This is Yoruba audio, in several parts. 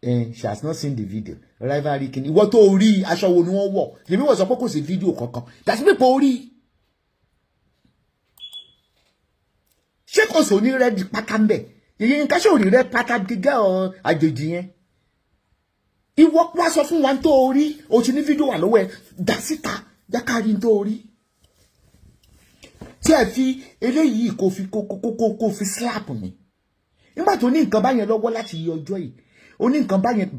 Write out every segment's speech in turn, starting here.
She has not seen the video. Rivalry kini. Ìwọ tó rí aṣọ wo ni wọ́n wọ̀. Ṣebí wọ́n sọ pé kò sí video kankan. That's me po rí. Ṣé kò so ní red pátá ńbẹ̀. Yeye nka ṣe ò rí red pátá giga o àjèjì yẹn. Ìwọ wá sọ fún wa tó rí. O ti ní video wà lọ́wọ́ ẹ. Dá síta. Jákàrí tó rí. Tí ẹ fi eléyìí kò fi slap mi. Nígbà tó ní nǹkan bá yẹn lọ́wọ́ láti yí ọjọ́ yìí. Ó ní nǹkan bá yẹn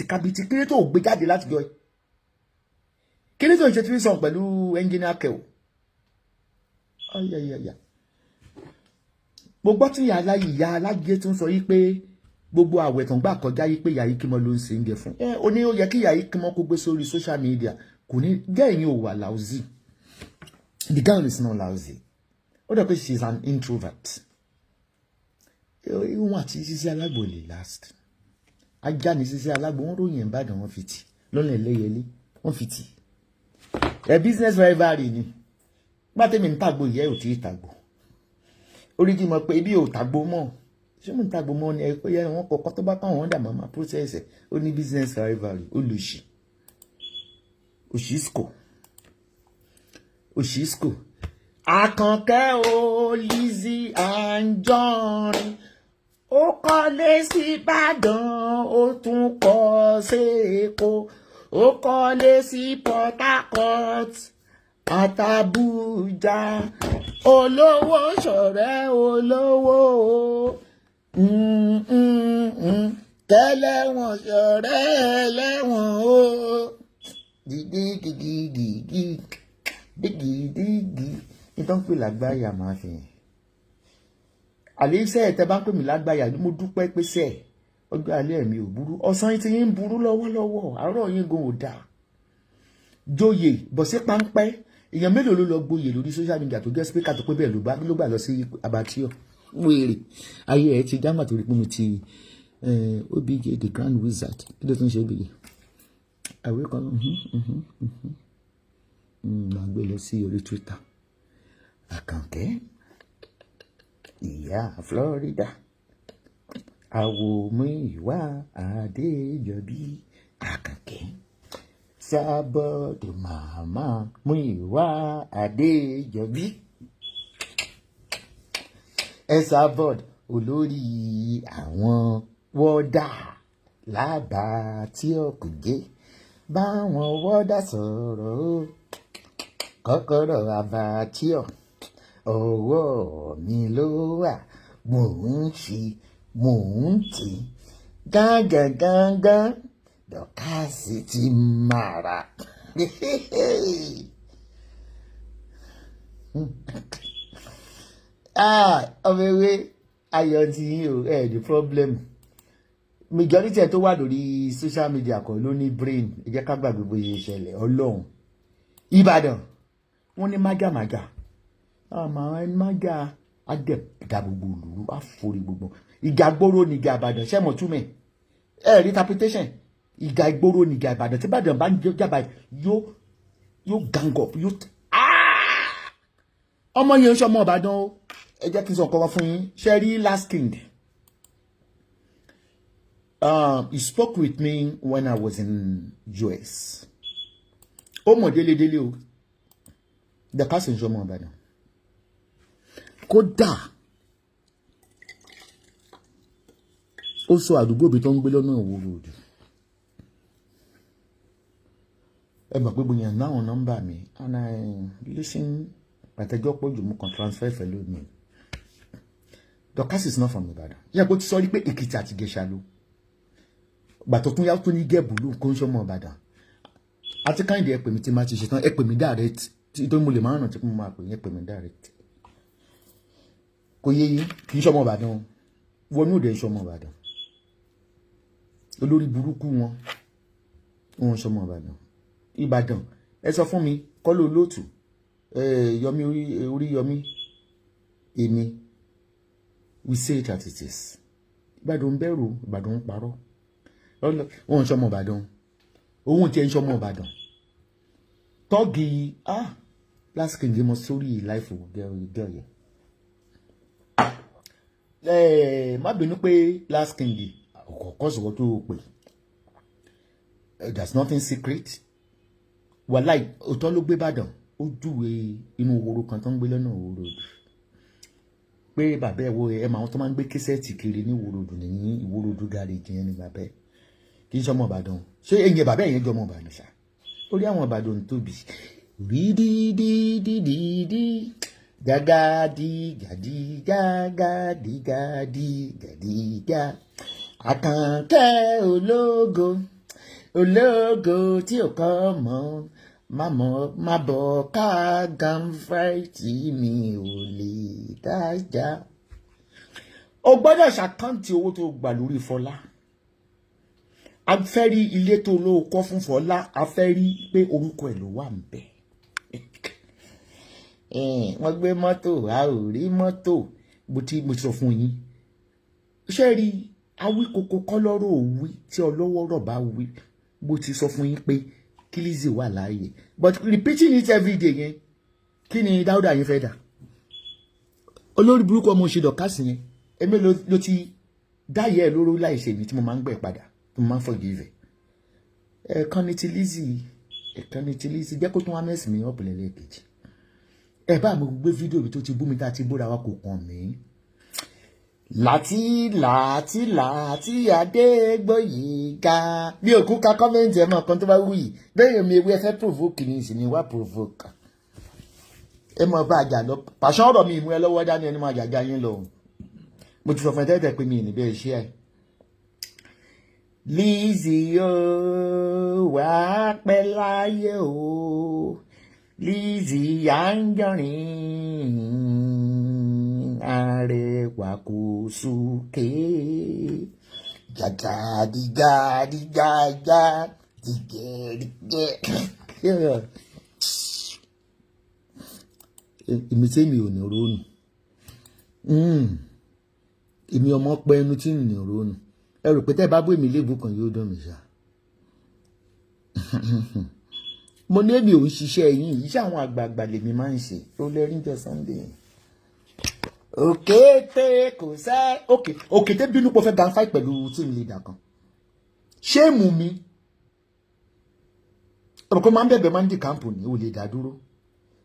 kabiti kí ló tó gbé jáde láti jọ. Kí ló tó ṣe tí sọ pẹ̀lú engineer Keo. Ayayaya. Gbogbo tí ìyá aláyé tún sọ yí pé gbogbo àwẹ̀ tán gbà kọjá yí pé ìyá yìí kí mo ló ń ṣe ń gẹ fún. Ó ní ó yẹ kí ìyá yìí kí mo kó gbé sórí social media. Kò ní gẹ́yìn ò wà lousy. The girl is not lousy. Ó dẹ̀ pé she is an introvert. Ìwọ̀n àti Sisi Alagbo lè last. Ajá ní Sisi Alagbo wọ́n ròyìn Ìbàdàn wọ́n fi tì. Lọ́nà ẹlẹ́yẹlé wọ́n fi tì. Business rivalry ni. Gbá tèmi ń tàgbò ìyẹ́ ò tí ì tàgbò. Orí jí mọ̀ pé ibi ò tàgbò mọ́. Ṣé mo ń tàgbò mọ́ ni ẹ̀kọ́ yẹ wọ́n kọ̀ọ̀kan tó bá káwọn wọ́n dà mọ́ process ẹ̀. Ó ní business rivalry. Ó lù sí. Òṣìṣkò. Àkànkẹ́ o Lizzy Anjorin. Ó kọ́lé sí Ìbàdàn, ó tún kọ́ sí Èkó. Ó kọ́lé sí Port Harcourt àtàbújá. Olówó ṣọ̀rẹ́ olówó. Tẹ́lẹ̀wọ̀n ṣọ̀rẹ́ ẹlẹ́wọ̀n o. Digi. Nítorí pé lágbáyà máa fi hàn. Àlè iṣẹ́ ẹ̀ tẹ́ bá ń pè mí lágbáyà ni mo dúpẹ́ pé sẹ́ẹ̀. Ọjọ́ alẹ́ mi ò burú. Ọ̀sán yìí ti yín ń burú lọ́wọ́lọ́wọ́. Àárọ̀ yín gan ò dáa. Joyè bọ̀sí páńpẹ́. Èèyàn mélòó ló lọ gboyè lórí social media tó jẹ́ speaker tó pé bẹ́ẹ̀ ló gbà lọ sí abattoir. Wèrè. Ayé ẹ̀ ti dámà torí pé mo ti OBJ the Grand Wizard. Kí ló tún ṣe bìí? Àwé kan máa gbé lọ sí orí Twitter. Àkànkẹ́ ìyá Florida Àwòmúyìwá Adéjọbí Àkànkẹ́ Esabod màmá Múyìwá Adéjọbí Esabod olórí àwọn wọ́dà lábàá tí ọkùnjẹ́ báwọn wọ́dà sọ̀rọ̀ kọ́kọ́rọ́ abatíọ̀ ọwọ́ mi ló wà mò ń tì gángan Dorcas ti mara. Ọmọ ewé ayọ̀ ti yín o the problem majority ẹ̀ tó wà lórí social media kan ló ní brain ẹ jẹ́ ká gbàgbé bóyá ìṣẹ̀lẹ̀ Ọlọ́run Ìbàdàn wọ́n ní mágàmágà mágà àdẹ̀dà gbogbo olùrú àforí gbogbo ìgà gbóró ní ìgà Ìbàdàn ṣẹ́mọ̀ túmẹ̀ rí interpretation ìgà ìgbóró ní ìgà Ìbàdàn tí Ìbàdàn bá ń jábà yóò gang up ọmọ yẹn ń ṣọmọ Ìbàdàn o ẹ jẹ́ kí n sọ nǹkan fún yín ṣe rí last king he spoke with me when I was in US ó mọ̀ délé o Dorcas ń ṣọmọ Ìbàdàn kódà ó sọ àdúgbò bí tó ń gbé lọ́nà Ìwó Road ẹ mọ̀ pé bóyá náà nọ́mbà mi and I listen àtẹjọ́ pọ̀ jù mú kan transfer fellow mi Dorcas is not from Ìbàdàn yẹ kó ti sọ rí pé Èkìtì àti Ìjẹ̀ṣà ló gbàtọ̀ tún yá tó ní Gẹ̀bùlù kó ń ṣọmọ Ìbàdàn àti káyìndé ẹ pè mí tí máa ti ṣe tán ẹ pè mí direct tí tó mo lè máa ràn tí mo máa pè yín pè mí direct kò yé yín kì í ṣọmọ Ìbàdàn wọnú òde ṣọmọ Ìbàdàn olórí burúkú wọn ṣọmọ Ìbàdàn ẹ sọ fún mi kọ́lé olóòtú Yọmí orí Yọmí èmi we say it as it is Ìbàdàn bẹ̀rù Ìbàdàn ń parọ́ wọn ṣọmọ Ìbàdàn òun tí ẹ ń ṣọmọ Ìbàdàn tọ́gì last king mo sórí life girl yẹn má bínú pé last king course what to pay. There's nothing secret. Wàláì òtọ́ ló gbé Ìbàdàn ó júwe inú òwòrò kan tó ń gbé lọ́nà òwòrò pé bàbá ẹ̀ wo ẹ̀ máa wọn tó máa ń gbé késẹ́ẹ̀tì kiri ní ìwòròdù ní ìwòròdù gàrèjì yẹn ni bàbá ẹ̀ kì í ṣọmọ Ìbàdàn ṣé ẹ̀yìn bàbá ẹ̀ yẹn jọmọ Ìbàdàn ṣá orí àwọn Ìbàdàn tóbi rídídídídídí gàgàdí gàdí gàgàdí gàdí gàdígà Àkànkẹ́ ológo tí ò kọ́ mọ́ má bọ̀ ká gànfàìtì mi ò lè dájà. O gbọ́dọ̀ ṣàkáǹtì owó tó gbà lórí Fọlá. A fẹ́ rí ilé tó ló kọ́ fún Fọlá, a fẹ́ rí pé orúkọ ẹ̀ ló wà ńbẹ̀. Wọ́n gbé mọ́tò, a ò rí mọ́tò mo ti sọ fún yín. Ṣé rí awíkoko kọ́lọ́rọ̀ òwí tí ọlọ́wọ́rọ̀ bá wí mo ti sọ fún yín pé kí Lizzy wà láàyè but repeating it every day yẹn kí ni Dáúdà yín fẹ́ dà olórí burúkú ọmọ òṣèlú Dorcas yẹn èmi ló ti dáyẹ ẹ lóró láìṣe mi tí mo máa ń gbẹ padà tí mo máa ń forgive ẹ̀ẹ̀kan ní ti Lizzy jẹ́ kó tún wá mẹ́sìn mi ọ̀pọ̀ lẹ́lẹ́kejì ẹ bá mo gbé fídíò mi tó ti bú mi tá a ti búra wa kò kàn mí láti Adégbóyèga bí òkú ka kọ́mẹ́ǹtì ẹ̀ mọ̀ kan tó bá wù yìí bẹ́ẹ̀ mi ewé ẹ fẹ́ provoke ní ìsìn ní wá provoke ẹ mọ̀ bá àjà lọ pàṣẹ ọ̀rọ̀ mi ìmú ẹ lọ́wọ́ dání ẹni máa jàjà yín lọ mo ti sọ fún ẹ tẹ́tẹ́ pé mi ì ní bẹ́ẹ̀ ṣe ẹ̀ Lizzy o wà pẹ́ láyé o Lizzy Anjorin arẹwà kò sókè gàgàdìgàdìgàgà dìgẹ̀dìgẹ̀. Èmi tí mi ò ní ronú èmi ọmọ pẹ́ ẹnu tí mi ní ronú ẹ rò pé tẹ́ bá bó èmi léèbù kan yóò dán mi ṣá mo ní èmi ò ń ṣiṣẹ́ yín iṣẹ́ àwọn àgbààgbà lèmi máa ń ṣe tó lẹ́rìí jọ Sunday. Òkété kò sẹ́ òkété bínú pọ̀ fẹ́ gan fight pẹ̀lú team leader kan ṣé mú mi ọ̀rọ̀ kan máa ń bẹ̀bẹ̀ máa ń di kámpù ní ò lè dá dúró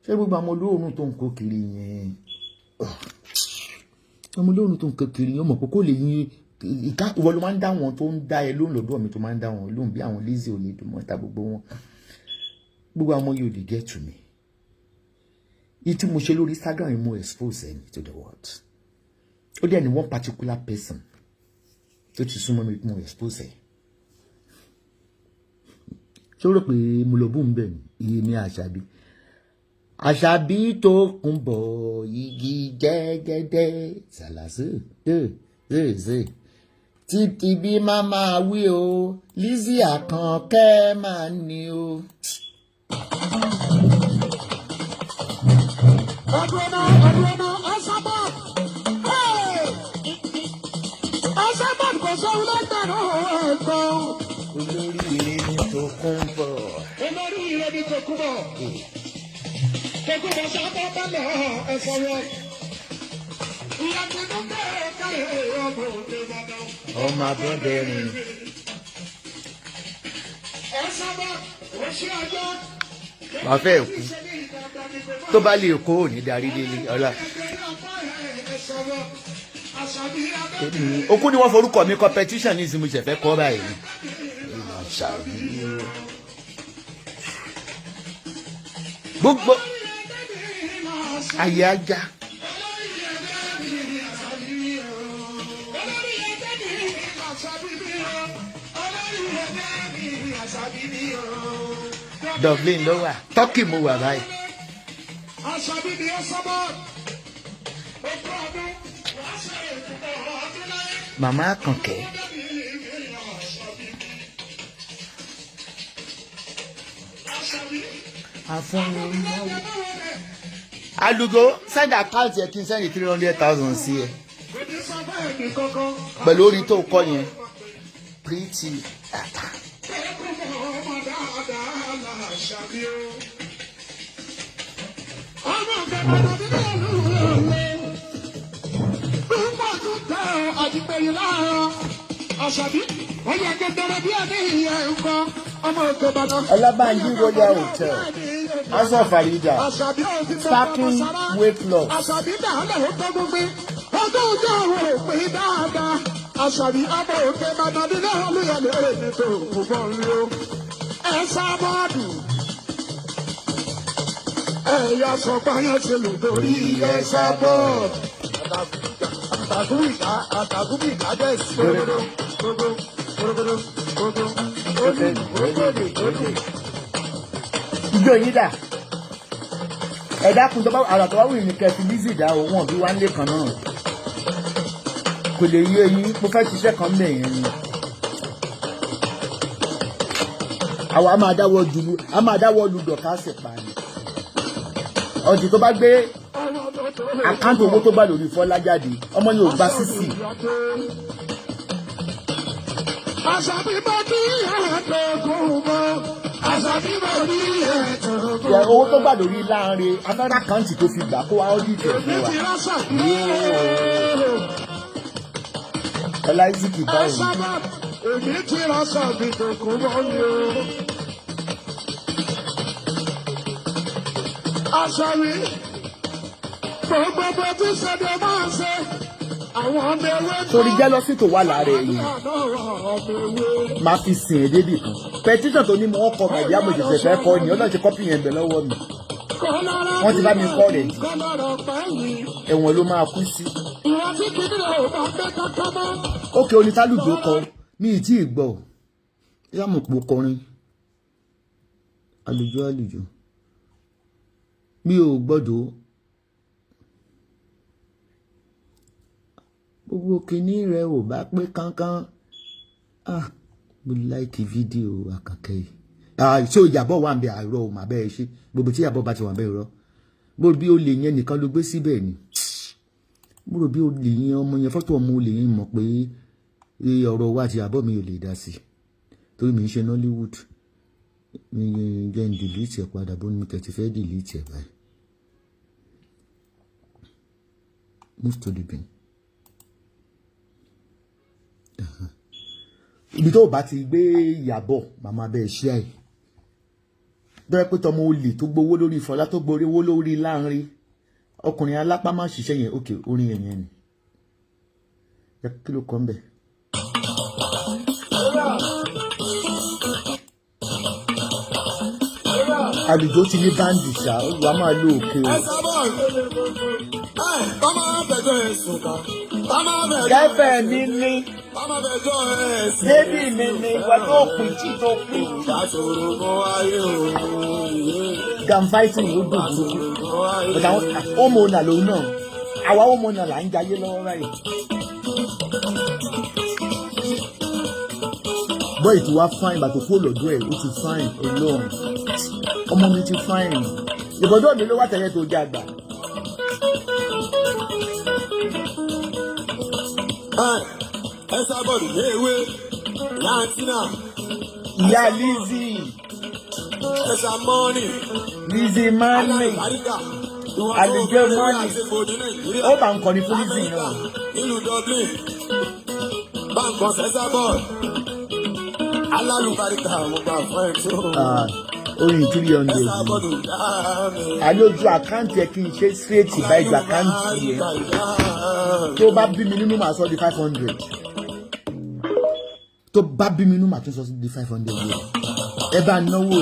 ṣé gbogbo àwọn olóòórùn tó ń kó kiri yẹn ọmọ olóòórùn tó ń kó kiri yẹn mọ̀ pé kó lè yin ìka ìwọ ló máa ń dá wọn tó ń dá ẹ lóhùn lọ́dọ̀ mi tó máa ń dá wọn lóhùn bí àwọn Lizzy ò lè dùn mọ́ ta gbogbo wọn gbogbo àwọn yóò lè get to me yìí tí mo ṣe lórí Instagram mo expose ẹni to the world ó dẹ̀ ní one particular person tó ti súnmọ́ mi mo expose ẹ̀ ṣé ó rò pé mo lọ bú ń bẹ̀ ní iye ní Àṣàbí tó kún bọ̀ igi jẹ́gẹ́dẹ́ ṣàlàsì ṣe títí bí màmá wí o Lizzy Àkànkẹ́ máa ní o. Esabod. Esabod kò sóhun lẹ́gbẹ̀rún ọ̀gbọ́n. Olórí ire ni tó kún bọ̀. Olórí ire ni tó kún bọ̀. Tòkúbọ̀ sábà bálẹ̀ ẹ̀fọ́ rẹ̀. Ìyá ti dún bẹ́ẹ̀ káyọ̀ ọ̀bọ̀ òde dandan. Ọmọ abẹ́bẹ́ rìn. Esabod ó ṣe ọjọ́. Wàá fẹ́ kú. Tó bá lè kó ò ní darí délé ọlá. Okú ni wọ́n forúkọ mi competition ní ìsinmi ìṣẹ̀fẹ́ kọ́ báyìí. Gbogbo ayé ajá. Dublin ló wà Turkey mo wà báyìí. Àṣàbí ni Esabod. Màmá Àkànkẹ́. Àfúnni Alugo send account yẹ kí n send 300,000 sí ẹ. Pẹ̀lú orí tó kọ́ yẹn. Pretty. Àṣàbí, wọ́n yẹ gẹ́gẹ́rẹ́ bí ẹni ìyá ẹ̀kọ́ ọmọ òkè Ìbàdàn. Ọlábànjí Royal Hotel, House of Farida, Sparkling Weight Loss. Àṣàbí dàálẹ̀ ó tó gbogbo. Ọjọ́ òjò àwọn òpin dáadáa. Àṣàbí ọmọ òkè Ìbàdàn ní náà olúyọ̀lẹ̀ èdè tó kù bọ́ ń lo. Esabod. Ẹ̀yà sọ báyọ̀ ṣe lò lórí Esabod. Àtàkùnbìkà jẹ́ ìṣòro. Ìjọ yìí dà. Ẹ dákun tó bá àrà tó bá wù ní kẹfì Lizzy dá o wọn bí wá ń lé kan náà. Kò lè yé yín, mo fẹ́ ṣiṣẹ́ kan mẹ́yìn ni. Àwa a máa dáwọ́ lu Dorcas pa ni. Ọ̀dì tó bá gbé àkáǹtì owó tó bá lórí Fọlá jáde, ọmọ yóò gba sísì. Àṣàbí bá kí ẹ̀ẹ́dẹ́gùn mọ́. Àṣàbí bá kí ẹ̀ẹ́dẹ́gùn mọ́. Owó tó gbà lórí láàrin afẹ́rẹ́ àkáǹtì tó fi gbà kó wá ọ́dí ìtẹ̀ fún wa. Ọlá Ìsìkì báyìí. Èmi ti rásà bí tòkun mọ́ ni o. Àṣàbí gbogbo bó ti ṣẹ̀dẹ̀ máa ṣe. Torí jẹ́lọ́sì tó wà lára ẹ̀yìn máa fi sìn ẹ́ débì kan. Pẹtíṣàn tó ní mo kọ màdí àmọ̀jẹ̀sẹ̀ fẹ́ kọ́ ni ọlọ́ọ̀ṣẹ́ kọ́pì yẹn bẹ̀ lọ́wọ́ mi. Wọ́n ti bá mi kọ́ rẹ̀ jù. Ẹ̀wọ̀n ló máa kú sí. Ókè onítàlùjọ kọ mi ì tí ì gbọ́. Yàmùpọ̀ kọrin. Àlùjọ. Mi ò gbọ́dọ̀. Gbogbo kìíní rẹ̀ ò bá pé kánkán. Mo láìkì fídíò àkàkẹ́ yìí. Ṣé ìyàbọ̀ wà ń bẹ àárọ̀ ò mà bẹ́ẹ̀ ṣe gbogbo tí ìyàbọ̀ bá ti wà ń bẹ rọ. Mo rò bí o lè yẹn nìkan ló gbé síbẹ̀ ni. Mo rò bí o lè yẹn ọmọ yẹn fọ́tò ọmọ olè yẹn mọ̀ pé ọ̀rọ̀ wa àti ìyàbọ̀ mi ò lè dá sí. Torí mi ń ṣe Nollywood. Mi jẹ́ ń delete ẹ̀ padà bó ni tẹ̀tí fẹ́ delete ẹ̀ báyìí. Move to the bin. Ibi tó bá ti gbé ìyàbọ̀ màmá bẹ́ẹ̀ ṣí àì bẹ́ẹ̀ pé tọmọ olè tó gbowó lórí Fọlá tó gbowó lórí láàrin ọkùnrin alápá má ṣiṣẹ́ yẹn òkè orin yẹn ni kí ló kọ́ ń bẹ̀. Àlùjọ ti ní báńdì ṣá wàá máa lo òkè o. Gẹ́fẹ̀ mi ní. Débì mi ní pẹ̀lú òpin tí tó pin. Gàmfáìtì ló dùn burúkú. Bàtà ọmọ ọ̀nà lòun náà. Àwa ọmọ ọ̀nà là ń jayé lọ́wọ́ báyìí. Bọ́ọ̀ ìtú wá fáìn bàtò kó lọ́dọ̀ ẹ̀ ó ti fáìn ọlọ́run. Ọmọ mi ti fáìn. Ìbọ̀dọ̀ mi ló wá tẹ̀lé tó jẹ́ àgbà. Esabod léwé Lantina. Ìyá Lizzy. Esamoni. Lizzy Mani. Àlùjọ Mani. Ó bá ń kọrin fún Lizzy náà. Ìlú Dublin. Báńkọ̀ Esabod. Alálùbáríkà mo gbà fún ẹ̀ tó. Orin 300. Àlójú àkáǹtì ẹ kí n ṣe straight báyìí ju àkáǹtì ẹ. Tó bá bí mi nínú màá sọ di 500. Tó bá bí mi nínú màá tún sọ di 500 yẹn. Ẹ bá náwó mi.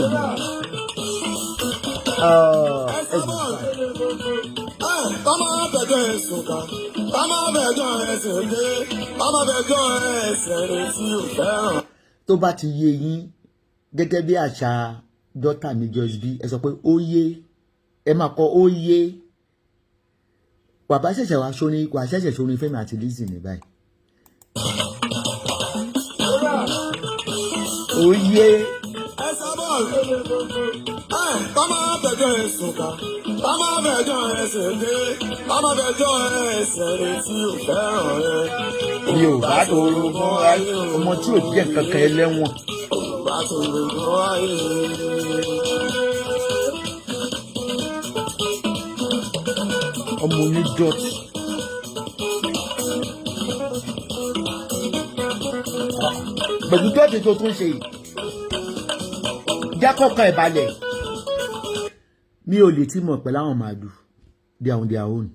Bàmá bẹ̀jọ́ ẹ̀sùn kan, bàmá bẹ̀jọ́ ẹ̀sùn lé, bàmá bẹ̀jọ́ ẹ̀sẹ̀ rẹ̀ tí ò fẹ́ràn. Tó bá ti yé yín gẹ́gẹ́ bí àṣà dọ́tà mi Joyce B ẹ sọ pé ó yé ẹ máa kọ ó yé bàbá ṣẹ̀ṣẹ̀ wá sórin wà ṣẹ̀ṣẹ̀ sórin Fẹ́mi àti Lizzy ní báyìí. Ó yé. Esabod. Bàmá bẹ̀jọ́ ẹ̀sùn kan, bàmá bẹ̀jọ́ ẹ̀sẹ̀ lé, bàmá bẹ̀jọ́ ẹ̀sẹ̀ rẹ̀ tí ò fẹ́ràn rẹ̀. Mi ò bá tòrò mọ́ ayé ọmọ tí ò jẹ́ nǹkan kan ẹlẹ́wọ̀n. Ọmọ onídọ̀tí. pẹ̀lú tó ti tó tún ṣe yìí jẹ́ kọ́kàn ẹ̀ balẹ̀ mi ò lè tí mọ̀ pẹ̀lú àwọn màálù they are on their own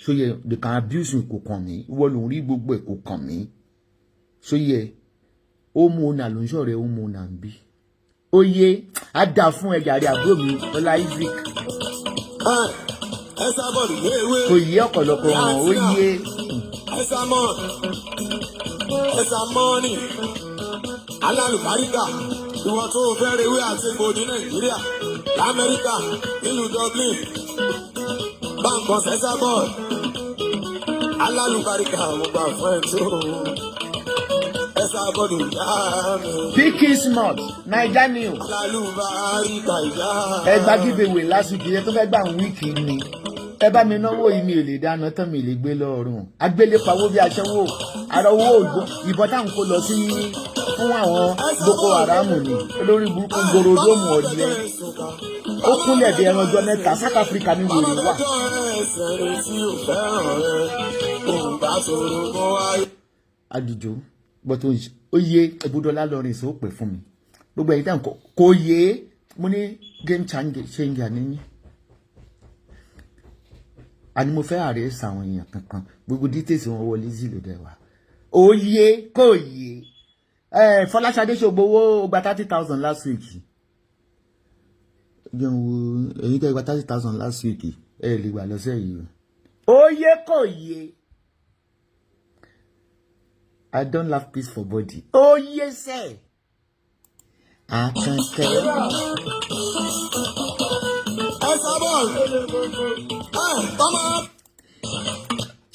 ṣóyẹ they can abuse me kò kàn mí wọ́n lòún rí gbogbo ẹ̀ kò kàn mí ṣóyẹ ó mú ọ̀nà ló ń ṣọ̀rẹ́ ó mú ọ̀nà ń bí ó yé á dà fún ẹ̀jà rẹ̀ àbúrò mi ọlá Isaac Esabod léwé. kò yé ọ̀pọ̀lọpọ̀ wọn ó yé. Esamoni alálùbáríkà ìwọ tó fẹ́ rewé àti egbò ní Nàìjíríà l'Amẹ́ríkà nílùú Dublin báńkọ̀ Esabod alálùbáríkà mo gbà fún ẹ tó Esabod ìyá mi. Picky Smart Naija News. Alálùbáríkà ìyá. Ẹ gba giveaway lásìkò yẹn tó fẹ́ gbà ń wíìkì ni ẹ bá mi náwó yìí mi ò lè dáná tán mi lè gbé lọ́rùn agbélépawó bí aṣẹ́wó ara owó ògbó ìbọn táwọn kó lọ sí fún àwọn Boko Haram ni olórí burúkú gorodomu ọ̀dẹ́ ó kúnlẹ̀ bí ẹran ọjọ́ mẹ́ta South Africa ní wèrè wà. Àdìjọ bọ́tò ó yé Ebúdọ́lá lọ́rin sọ pé fún mi gbogbo ẹ̀yìn táwọn kò yé mo ní game changer ní àní mo fẹ́ ààrẹ sàwọn èèyàn kankan gbogbo details wọn wọlé zìlò dẹwà ó yé kò yé Fọláṣadé ṣògbówó gba 30,000 last week jẹun wo èyí tẹ́ gba 30,000 last week ẹ lè gbà lọ́sẹ̀ yìí ó yé kò yé I don't have peace for body ó yé sẹ́ àkànkẹ́.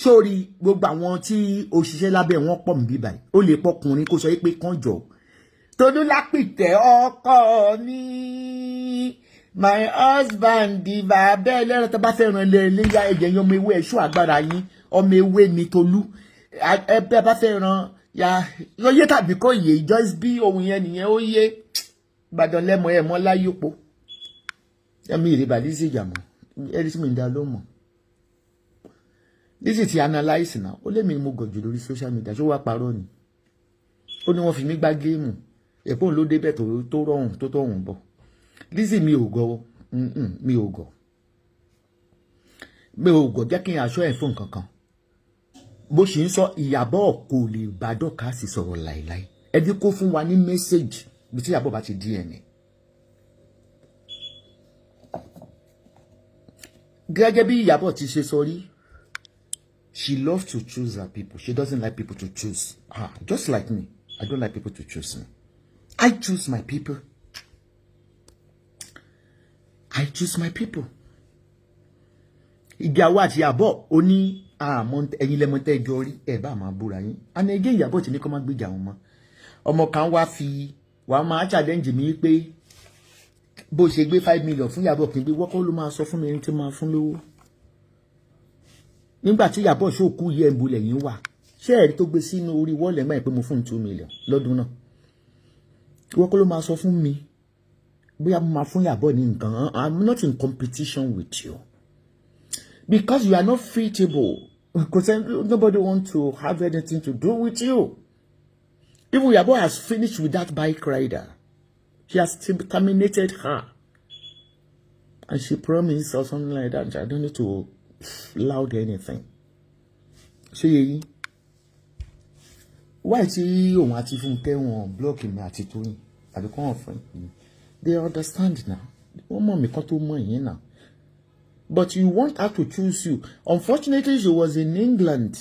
Sórí gbogbo àwọn tí òṣìṣẹ́ lábẹ́ wọn pọ̀ mí bíbáyìí ó lè pọkùnrin kó sọ pé kán jọ Tolúlápìtẹ́ ọkọ ní my husband diva bẹ́ẹ̀ lẹ́rọ tó bá fẹ́ràn léyà ẹ̀jẹ̀ yín ọmọ ewé ẹ̀ṣọ́ agbára yín ọmọ ewé ní Tolú ẹbẹ́ bá fẹ́ràn ya yóyé tàbí kò yé just bí ohun yẹn nìyẹn ó yé Ìbàdàn lẹ́mọ ẹ̀ mọ́ láyòpó ẹ̀mí ìrìbàdí sí ìjàmọ́ ẹ̀rí sí mi ń dá ló mọ̀ this is ti analyse náà ó lé mi mo gọ̀ jù lórí social media ṣó wá parọ́ ni ó ní wọ́n fi mí gbá géèmù ẹ̀pọ́n ló débẹ̀ tó rọrùn tó tọ̀hún bọ̀ Lizzy mi ò gọ̀ jẹ́ kí n aṣọ ẹ̀ fún nǹkan kan bó ṣe ń sọ Ìyábọ̀ kò lè bá Dorcas sọ̀rọ̀ láìláì ẹbí kó fún wa ní mẹ́sẹ̀gì bí tí Ìyábọ̀ bá ti di ẹ̀mí. Gẹ́gẹ́ bí Ìyábọ̀ ti ṣe sọ rí she loves to choose her people she doesn't like people to choose her just like me I don't like people to choose me I choose my people ìgbàwó àti Ìyábọ̀ ó ní ẹ̀yin lẹ́mọ̀tẹ́ ìjọ rí ẹ̀ bá máa búra yín àná ẹgẹ́ Ìyábọ̀ tí ní kọ́ máa gbéjà wọn mọ́ ọmọ kan wàá máa challenge mi pé bó ṣe gbé 5 million fún Ìyábọ̀ kí n gbé wọ́kọ́ ló máa sọ fún mi ẹni tí máa fún lówó nígbà tí Ìyábọ̀ ṣòkú yẹ ìbúlẹ̀ yín wà ṣé ẹ̀rí tó gbé sínú orí wọ́ọ̀lù ẹ̀gbọ́n ẹ̀ pé mo fún 2 million lọ́dún náà wọ́kọ́ ló máa sọ fún mi bóyá mo máa fún Ìyábọ̀ ní nǹkan I'm not in competition with you because you are not fitable because nobody want to have anything to do with you. Even Ìyábọ̀ has finished with that bike rider. She has terminated her. And she promised or something like that. I don't need to loud anything. So why tí òun àti Fúnkẹ́ wọn block mi àti Tóyìn àbí kọ́ wọn fún mi? They understand now. Wọ́n mọ̀ mí kan tó mọ̀ yín náà. But you want her to choose you. Unfortunately, she was in England.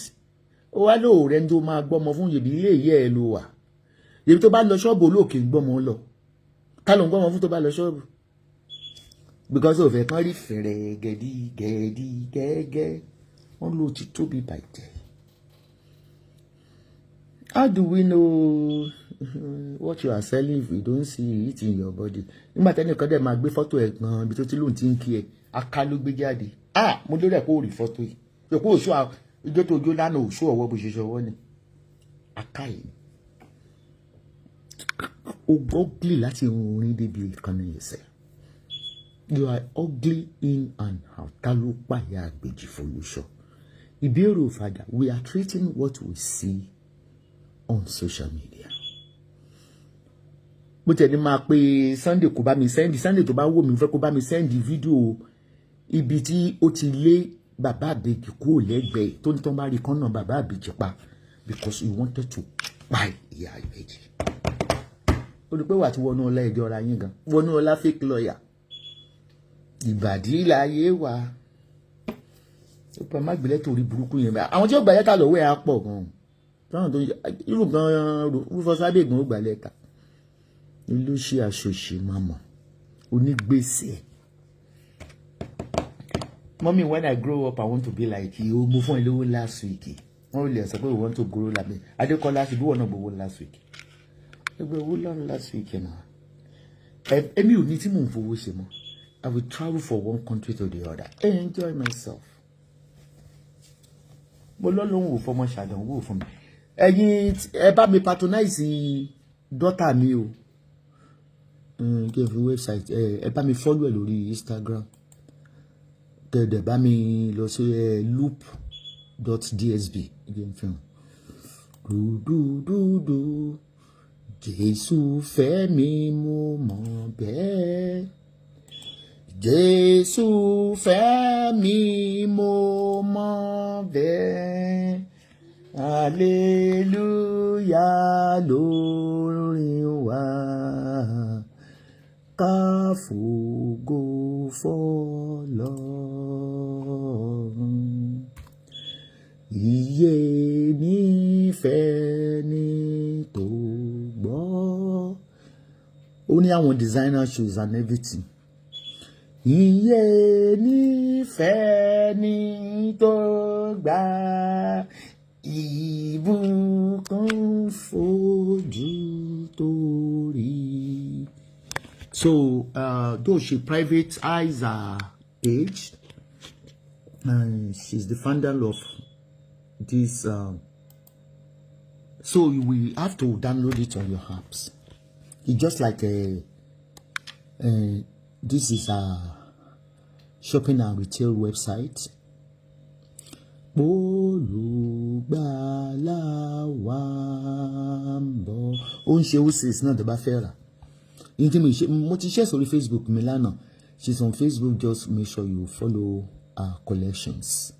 Ó wá lóò rẹ̀ ń tó máa gbọ́mọ fún yèbí ilé ìyẹ́ ẹ̀ ló wà. Yèbí tó bá lọ ṣọ́ọ̀bù olóòkè ń gbọ́mọ lọ. Ká ló ń gbọ́mọ fún tó bá lọ ṣọ́ọ̀bù? Because of ẹ̀ kan rí fẹ̀rẹ̀ gẹ̀gẹ́. Wọ́n ló ti tóbi bàjẹ́. How do we know what you are selling if you don't see it in your body? Nígbà tẹ́lẹ̀ kan dẹ̀ máa gbé fọ́tò ẹ̀ gan ibi tó ti lóun ti ń kí ẹ aká ló gbé jáde mo lórí ẹ̀ kó rí fọ́tò yìí yòókù òṣù ìjọ tó jó lánàá òṣù ọwọ́ bó ṣe ṣọwọ́ ni aká yìí ó ugly láti orin débi ìkànnì ẹsẹ̀ you are ugly in and out ta ló pààyà àgbèjì folúṣọ ìbéèrè òfàjà we are treating what we see on social media mo tẹ̀ ní máa pe Sunday kó bá mi send Sunday tó bá wò mí fẹ́ kó bá mi send fídíò ibi tí ó ti lé bàbá àbèjì kúrò lẹ́gbẹ̀ẹ́ tó ní tán bá rí kán náà bàbá àbèjì pa because he wanted to pa ìyá ìbejì. ó ní pé wà tí wọnú ọlá ẹjọ́ ra yín gan wọnú ọlá fake lawyer ìbàdí láyé wa ó pa má gbélé torí burúkú yẹn bá àwọn tí ó gbà lẹ́tà lọ́wọ́ ẹ̀ á pọ̀ gan táwọn tó ń irú gan Rufus Abẹ́gan ó gbà lẹ́tà ló ṣe àṣòṣe mama onígbèsè. Mommy, when I grow up I want to be like you. Mo fún ẹ lówó last week wọ́n lè sọ pé we want to grow like me Adékọ́lá ṣe bí wọ́n náà gbowó last week ẹgbẹ́ owó lọ́run last week náà èmi ò ní tí mò ń fowó ṣe mọ́ I will travel from one country to the other and enjoy myself. Mo lọ́lọ́hún ò fọmọ ṣàdánwò fún mi ẹ̀yin ẹ bá mi patronize daughter mi o kí n fi website ẹ bá mi follow ẹ lórí Instagram tẹ̀dẹ̀ bá mi lọ sí loop.dsb again film dúdúdúdú Jésù fẹ́ mi mo mọ̀ bẹ́ẹ̀ Jésù fẹ́ mi mo mọ̀ bẹ́ẹ̀ hallelujah lórin wa ká fògo f'Ọlọ́run iye nífẹ̀ẹ́ ní tó gbọ́ ó ní àwọn designer shoes and everything iye nífẹ̀ẹ́ ní tó gbà ìbùkún fojú tó rí. So, though she privatize her page, she's the founder of this. So you will have to download it on your apps. It's just like this is a shopping and retail website. Olùgbàlà wa ń bọ̀. Ó ń ṣe whosis náà tó bá fẹ́ rà. Mo ti share sórí Facebook mi lánàá. She's on Facebook, just make sure you follow her collections.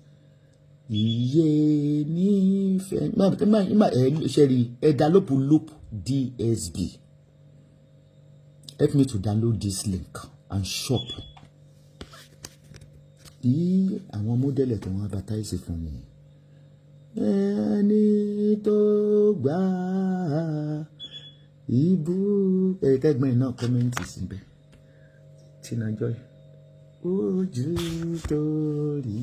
Iye nífẹ̀ẹ́ Sherry download loop DSB. Help me to download this link and shop. Àwọn mọ́dẹ́lẹ̀ tó wọ́n advertise fún mi. Ẹni tó gbà ìbú ẹ̀ẹ́dẹ́gbẹ̀rin náà kọ́mẹ́ǹtì síbẹ̀. Tina Joy ojú tó rí.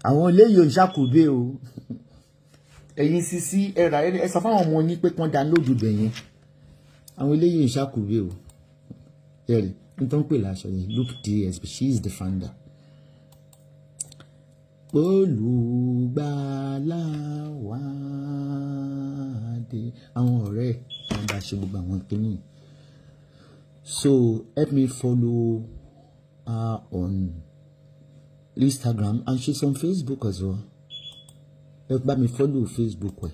Àwọn eléyìí ò ń ṣàkóbé o. Ẹ̀yin sisi ẹ̀rà ẹ sọ fáwọn ọmọ yín pé kán download ibẹ̀ yẹn. Àwọn eléyìí ò ń ṣàkóbé o. Ẹ̀rì nítorí pé láṣọ yẹn look DSB, she is the founder. Olùgbàlà wa dé. Àwọn ọ̀rẹ́ wọn bá ṣe gbogbo àwọn kìíní. So help me follow her on Instagram and she's on Facebook as well. Help me follow Facebook ẹ.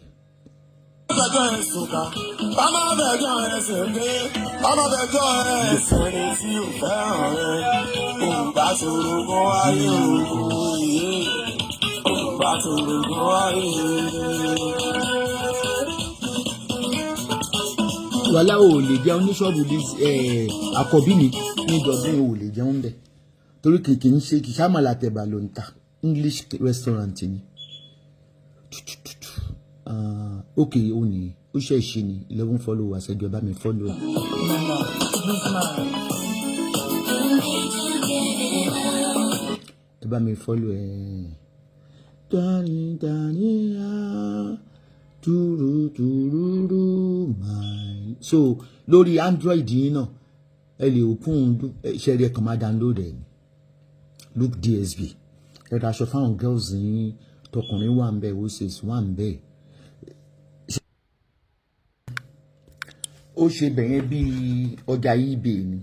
Wàhálà ò lè jẹun ní ṣọ́ọ̀bù àkọ́bí mi ní ìjọdún ò lè jẹun bẹ́ẹ̀ torí kìkì ń ṣe kìsàmàlà tẹ̀bà ló ń ta English restaurant ni. Okay, ó ní ó ṣe ìṣe ni 11 followers ẹjọ́ bá mi follow. Ẹ bá mi follow ẹ. So lórí Android yìí náà ẹ lè open ṣẹ́rí ẹ̀ kàn máa download ẹ̀ look DSB ẹ ra aṣọ fáwọn girls yìí tọkùnrin wà ń bẹ woses wà ń bẹ. Ó ṣe bẹ̀yẹn bí ọjà eBay ni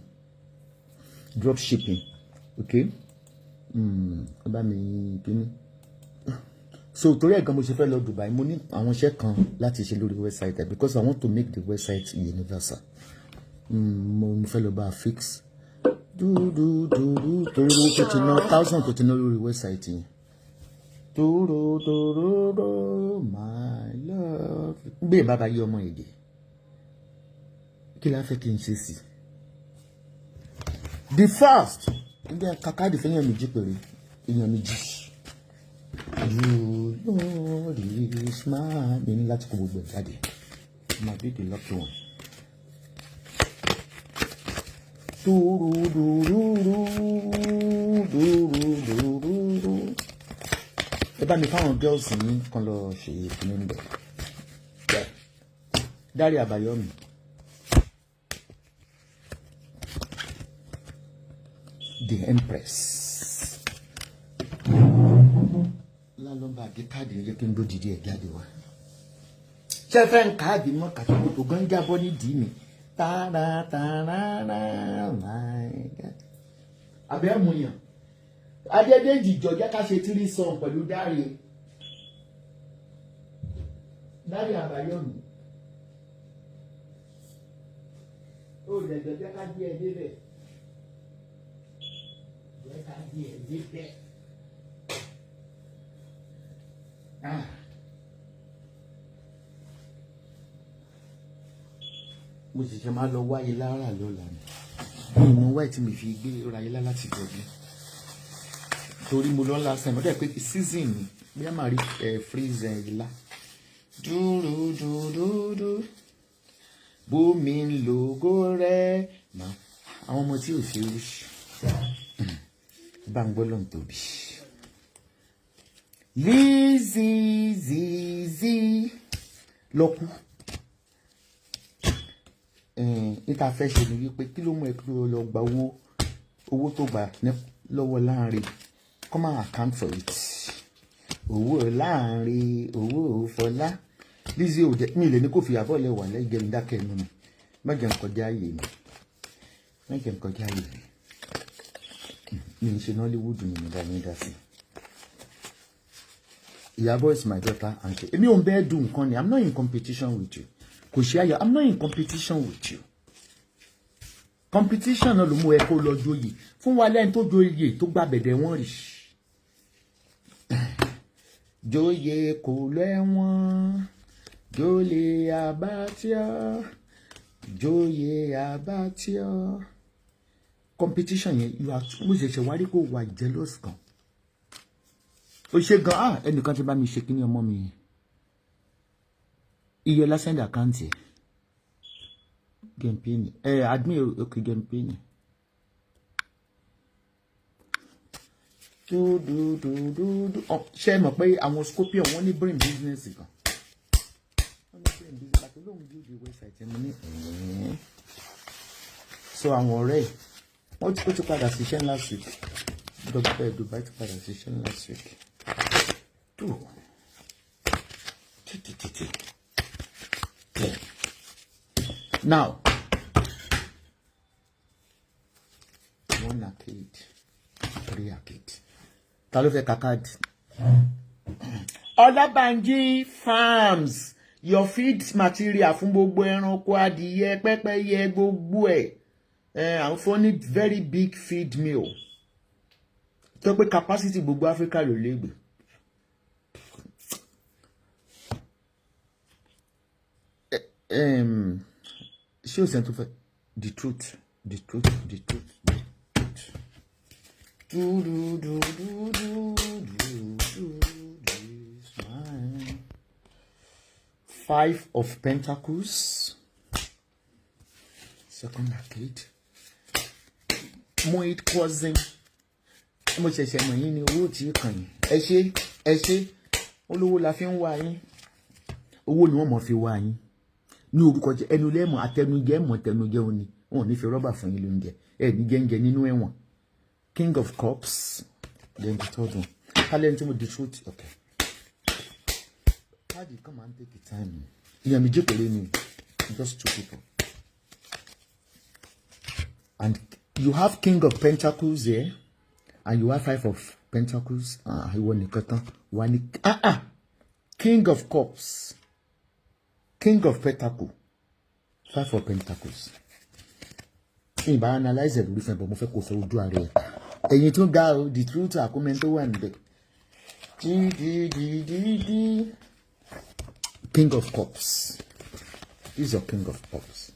drop shipping okay ẹ bá mi kíní. So torí ẹ̀ gan mo ṣe fẹ́ lọ Dubai mo ní àwọn iṣẹ́ kan láti ṣe lórí website because I want to make the website universal. mo fẹ́ lọ bá fix torí owó tó ti ná 1,000 tó ti ná lórí website yẹn my love gbé bàbá yí ọmọ èdè kí la fẹ́ kí n ṣe sí the first ilé kàkàdì fẹ́ èèyàn méjì péré èèyàn méjì you know this man ní láti kó gbogbo ẹ̀ jáde máa bí the lucky one. Ẹ bá mi fáwọn girls ní kan lọ ṣe ìpínlẹ̀ níbẹ̀. Dárí Àbáyọ̀mí. The Empress. Lálọ́mbà àgé káàdì ẹ̀jẹ̀ kí n ló dìde ẹ̀ jáde wá. Ṣé fẹ́ ń káàdì mọ́ kàtàkùn tó gán jábọ́ nídìí mi? Abẹ́ mu yàn. Adédèjì jọjá ká ṣe 3 song pẹ̀lú Dárí. Dárí Àbáyọ̀mí. Ó lè jọjá ká díẹ̀ débẹ̀. Jẹ́ ká díẹ̀ débẹ̀. Mo ṣẹ̀ṣẹ̀ máa lọ wáyé lára lọ́la ni mo wáyé tí mi fi gbé ra ilá láti jọjú torí mo lọ last time ó dẹ̀ pé season ni bí a máa rí freeze ilá dúdúdúdúdú bómi ń lògó rẹ àwọn ọmọ tí ò ṣe rí bá ń gbọ́ lọ́n tóbi Lizzy lọ́kù. Níta fẹ́ ṣe ni wípé kí ló mú ẹ kí ló lọ gba owó tó gbà lọ́wọ́ Láńre come and account for it owó Láńre owó Fọlá Lizzy ò jẹ́ mi lè ní kó fi àbọ̀ lẹ̀ wà lẹ́gẹ̀ẹ́ ní dákẹ́ ẹnu mi mẹ́jẹ̀ ń kọjá ààyè mi ń ṣe Nollywood ni mo dá ní dá sí Ìyábọ̀ is my daughter and èmi ò ń bẹ́ẹ̀ dùn nǹkan ni I'm not in competition with you. I'm not in competition with you. Competition náà ló mú ẹ kó lọ joyè fún wa lẹ́yìn tó joyè tó gba bẹ̀dẹ̀ wọ́n rí. Joyè kò lẹ́wọ̀n joyè abatíọ́ joyè abatíọ́. Competition yẹn mo ṣẹ̀ṣẹ̀ wá rí kó wà jealous kan. Ó ṣe gan ẹnìkan ti bá mi ṣe kíní ọmọ mi. Iyola send account here. Gempini. Admin okay Gempini. Do. Oh, share mọ̀ pé àwọn Scorpion wọ́n ní brain business kan. Wọ́n ní brain business but ló ń build the website mo ní. So àwọn ọ̀rẹ́ wọ́n ti padà sí iṣẹ́ last week. Dr. Dubai ti padà sí iṣẹ́ last week. Do. Yeah. Now, 1 arcade, 3 arcade. Ta ló fẹ́ kakad? Ọlábànjí farms your feed material fún gbogbo ẹranko adìyẹ pẹ́pẹ́yẹ gbogbo ẹ̀. Àwọn fún ní very big feed mill. Tó pé capacity gbogbo Africa ló lè gbé. Ṣé o sẹ́ni tó fẹ́ the truth. 5 of Pentacles. Second arcade. Mo it cousin. Mo ṣẹ̀ṣẹ̀ mọ̀ yín ni owó tí kàn yín. Ẹ ṣé. Olówó la fi ń wá yín. Owó ni wọ́n mọ̀ fi wá yín. Ní orúkọ jẹ́ ẹnu lẹ́mọ̀ àtẹnujẹ mọ̀ tẹnujẹ òní wọn ní fi rọ́bà fún yín lóúnjẹ ní jẹ́ńjẹ nínú ẹ̀wọ̀n. King of Cups then the third one talent mo the truth okay. Daddy come and take the time. Ìyá mi jẹ́ pẹ̀lú mi just 2 people and you have King of Pentacles here and you have 5 of Pentacles ìwọ nìkan tán wà ní King of Cups. King of Pentacles, 5 of Pentacles. In by analyze it, different, but mo fẹ́ kó fẹ́ ojú ara ẹ̀. Ẹ̀yin tó ga o, the truth argument tó wà níbẹ̀. King of Cups. This is your King of Cups.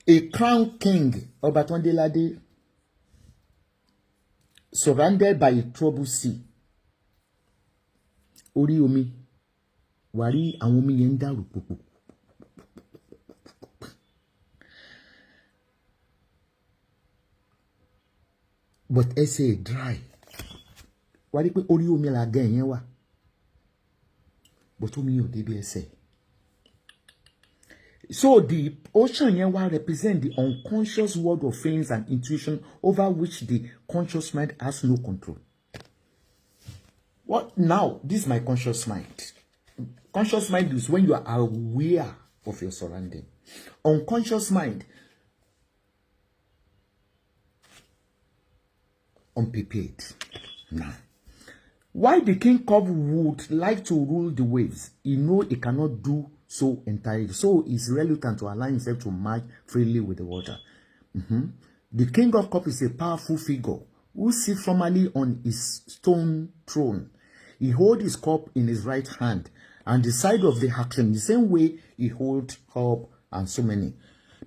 A crown king, Obatondelade, surrounded by a troubled sea. Orí omi, wàrí àwọn omi yẹn ń dàrú pòpò. But ẹsẹ̀ dry. Wàrí pé orí omi la gẹ̀ yẹn wà. But omi yóò débi ẹsẹ̀. So the ocean yẹn wá represent the unconscious world of feelings and intuition over which the conscious mind has no control. What now? This is my conscious mind. Conscious mind is when you are aware of your surrounding. Unconscious mind, unprepared. Now, why the king cup would like to rule the waves, he know he cannot do so entirely. So he's reluctant to allow himself to merge freely with the water. The king of cup is a powerful figure who sits formally on his stone throne. He holds his cup in his right hand and the side of the action, the same way he holds up and so many.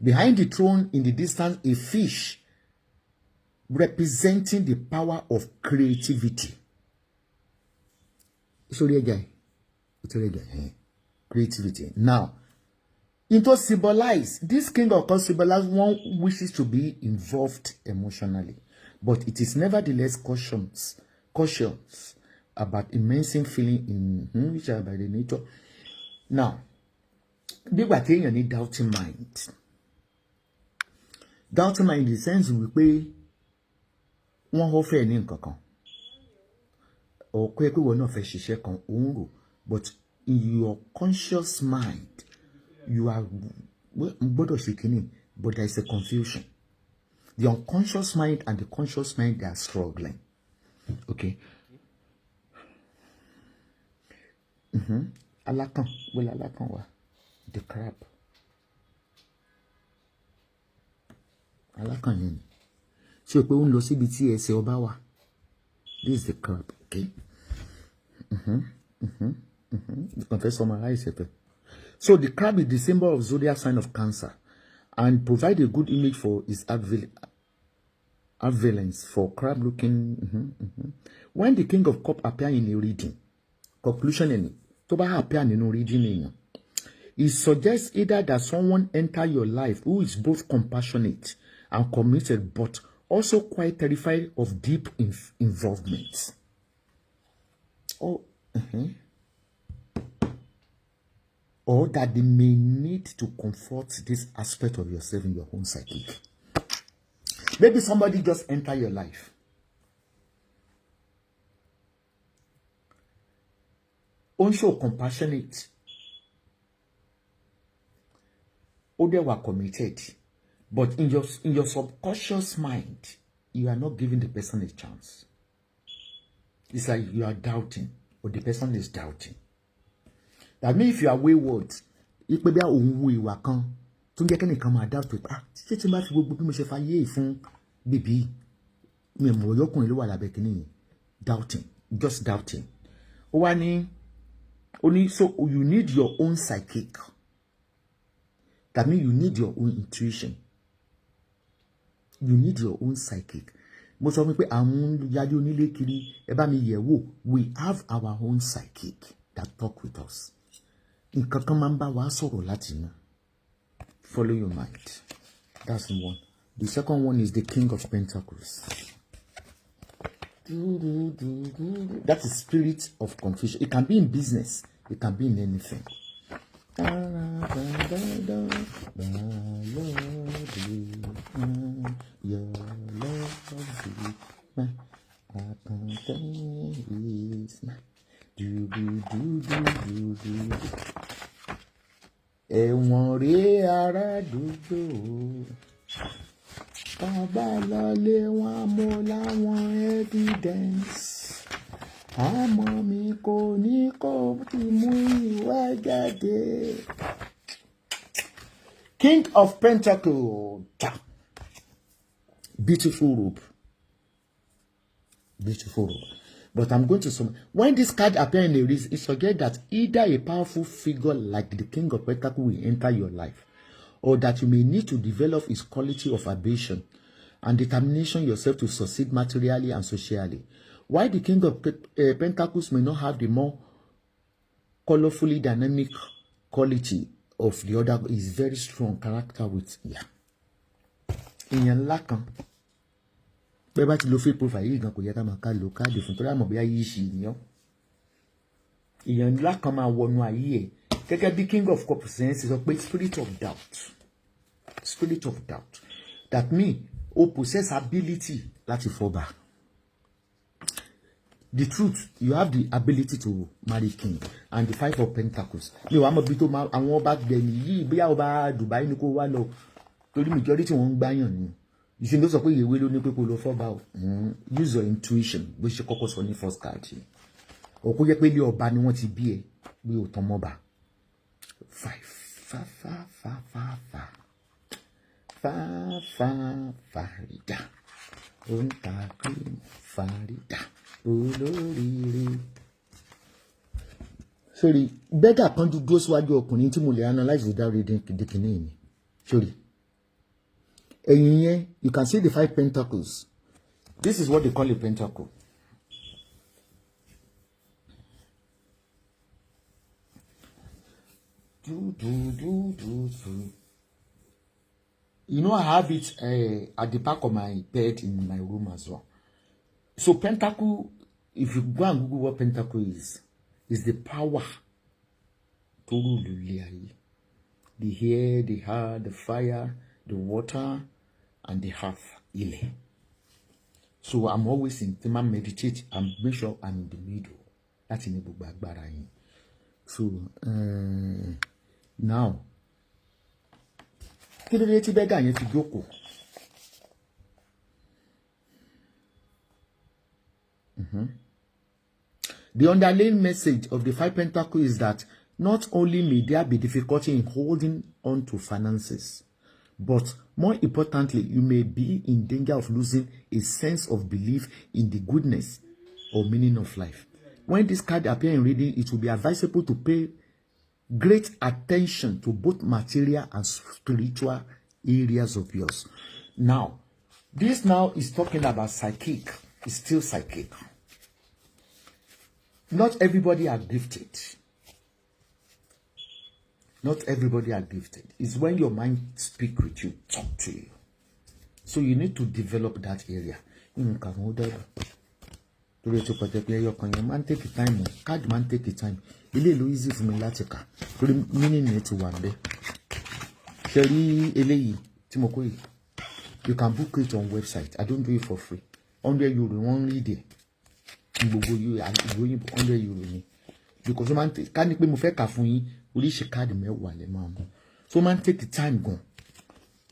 Behind the throne in the distance, a fish representing the power of creativity. Creativity. Now, into symbolize, this king of cups symbolize one wishes to be involved emotionally, but it is nevertheless cautious about immense feeling in which are by the nature. Now, big what you need doubting mind. Doubting mind in the sense we pay one whole fair name kankan. Or quick we will not face share kan onro, but in your conscious mind, you are but there is a confusion. The unconscious mind and the conscious mind, they are struggling. Okay. Alakan, well, alakan wa the crab. Alakan yin. So pe un lọ síbi tí ẹsẹ̀ ọba wà. This is the crab, okay? You can first summarize it. So the crab is the symbol of zodiac sign of Cancer and provide a good image for its avalanche for crab looking. When the king of cup appear in a reading, conclusion in to ba appear in a reading, it suggests either that someone enter your life who is both compassionate and committed, but also quite terrified of deep involvement. Or that they may need to comfort this aspect of yourself in your own psyche. Maybe somebody just enter your life. Also compassionate. Or they were committed. But in your subconscious mind, you are not giving the person a chance. It's like you are doubting, or the person is doubting. That means if you are wayward, it may be a Ohun ìwà kan tó jẹ́ kẹ́ni kan máa doubt it. Ṣé tí n bá fi gbogbo bí mo ṣe fayé fún bèbí mi mọ̀ ọyọ́kùnrin ló wà lábẹ́ kínní yẹn. Doubting, just doubting. Ó wá ní so you need your own psychic. That means you need your own intuition. You need your own psychic. Mo sọ fún pé àwọn yálé onílé kiri ẹ bá mi yẹ̀ wò. We have our own psychic that talk with us. Nǹkan kan máa ń bá wa sọ̀rọ̀ láti inú. Follow your mind. That's the one. The second one is the King of Pentacles. That is spirit of confusion. It can be in business. It can be in anything. Ẹ̀wọ̀n rèé arádùúgbò bàbá lọlé wọn mú láwọn evidence àmọ́ mi kò ní kó ti mú ìwà jáde. King of Pentacles. Beautiful robe. Beautiful robe. But I'm going to sum. When this card appears in the list, it suggests that either a powerful figure like the King of Pentacles will enter your life, or that you may need to develop his quality of ambition and determination yourself to succeed materially and socially. While the King of Pentacles may not have the more colorfully dynamic quality of the other, is very strong character with èèyàn ńlá kan. Bẹ́ẹ̀ bá ti lo fake profile yìí gan kò yẹ ká máa ká lo káàdì fún torí àmọ́ bóyá yìí ṣì yàn. Èèyàn ńlá kan máa wọnú ayé ẹ̀ gẹ́gẹ́ bí King of Cups sọ pé spirit of doubt. Spirit of doubt. That means o possess ability láti fọba. The truth, you have the ability to marry king and the 5 of Pentacles. Mi ò wá mọ̀ bí tó máa àwọn ọba gbẹ̀yìn yìí bóyá ọba Dubai ni kó wá lọ torí majority wọn ń gbáyàn ni. Ìṣe ló sọ pé ìyèwé ló ní pé kó lọ fọ́ba o. Use your intuition bó ṣe kọ́kọ́ sọ ní first card yìí. Òkú jẹ́ pé ilé ọba ni wọ́n ti bí ẹ bí ò tán mọ́ba. 5 fa fa fa fa fa fa fa Farida. Ó ń ta cream Farida. Olóríire. Sorry, beggar kan dúró síwájú ọkùnrin tí mo lè analyze without reading kìdìkìní mi. Sorry. Ẹ̀yìn yẹn, you can see the 5 pentacles. This is what they call a pentacle. You know, I have it at the back of my bed in my room as well. So pentacle, if you go and Google what pentacle is the power to rule the air, the heart, the fire, the water, and the earth. So I'm always in thema meditate and make sure I'm in the middle. That's in the book back. So now, the underlying message of the 5 pentacles is that not only may there be difficulty in holding on to finances, but more importantly, you may be in danger of losing a sense of belief in the goodness or meaning of life. When this card appears in reading, it will be advisable to pay great attention to both material and spiritual areas of yours. Now, this now is talking about psychic. It's still psychic. Not everybody are gifted. Not everybody are gifted. It's when your mind speak with you, talk to you. So you need to develop that area. You can hold up. Man take time. Card man take time. Ele lo easy for me láti kà. Torí meaning it to one day. Sherry eléyìí tí mo kó yìí. You can book it on website. I don't do it for free. 100 euro, one read gbogbo you going 100 euro ni. Because man ká ní pé mo fẹ́ kà fún yín, oríṣi card mẹ́wàá lẹ máa mú. So man take time gan.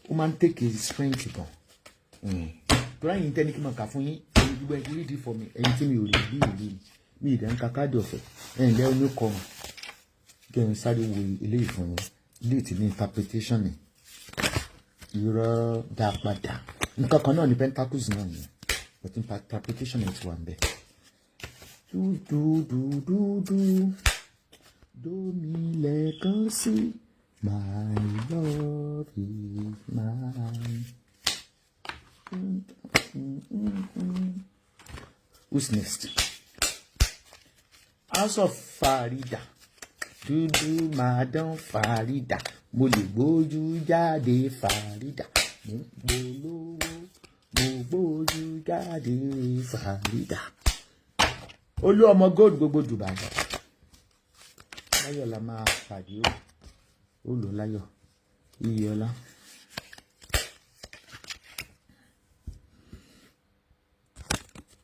O man take his strength gan. Torí yín tẹ́ ní kí man kà fún yín, you read it for me. Ẹ̀yin tí mi ò rí mi ìdá ń ka card ọ̀fẹ́. Ẹ̀yin lẹ́ oní kọ́ kẹ́rin sáré wo eléyìí fún yín. Ilé ti ní interpretation ni. Irọ́ dá padà. Nǹkan kan náà ni pentacles náà ni. But interpretation is one there. Do me lẹ́ẹ̀kan sí. My love is mine. Who's next? House of Farida. Dúdú Madam Farida. Mo lè gbójú jáde Farida. Mo gbólówó. Mo gbójú jáde Farida. Olú ọmọ gold gbogbo Dubai. Láyọ̀ la máa pàdé ó lò láyọ̀. Iyọ̀lá.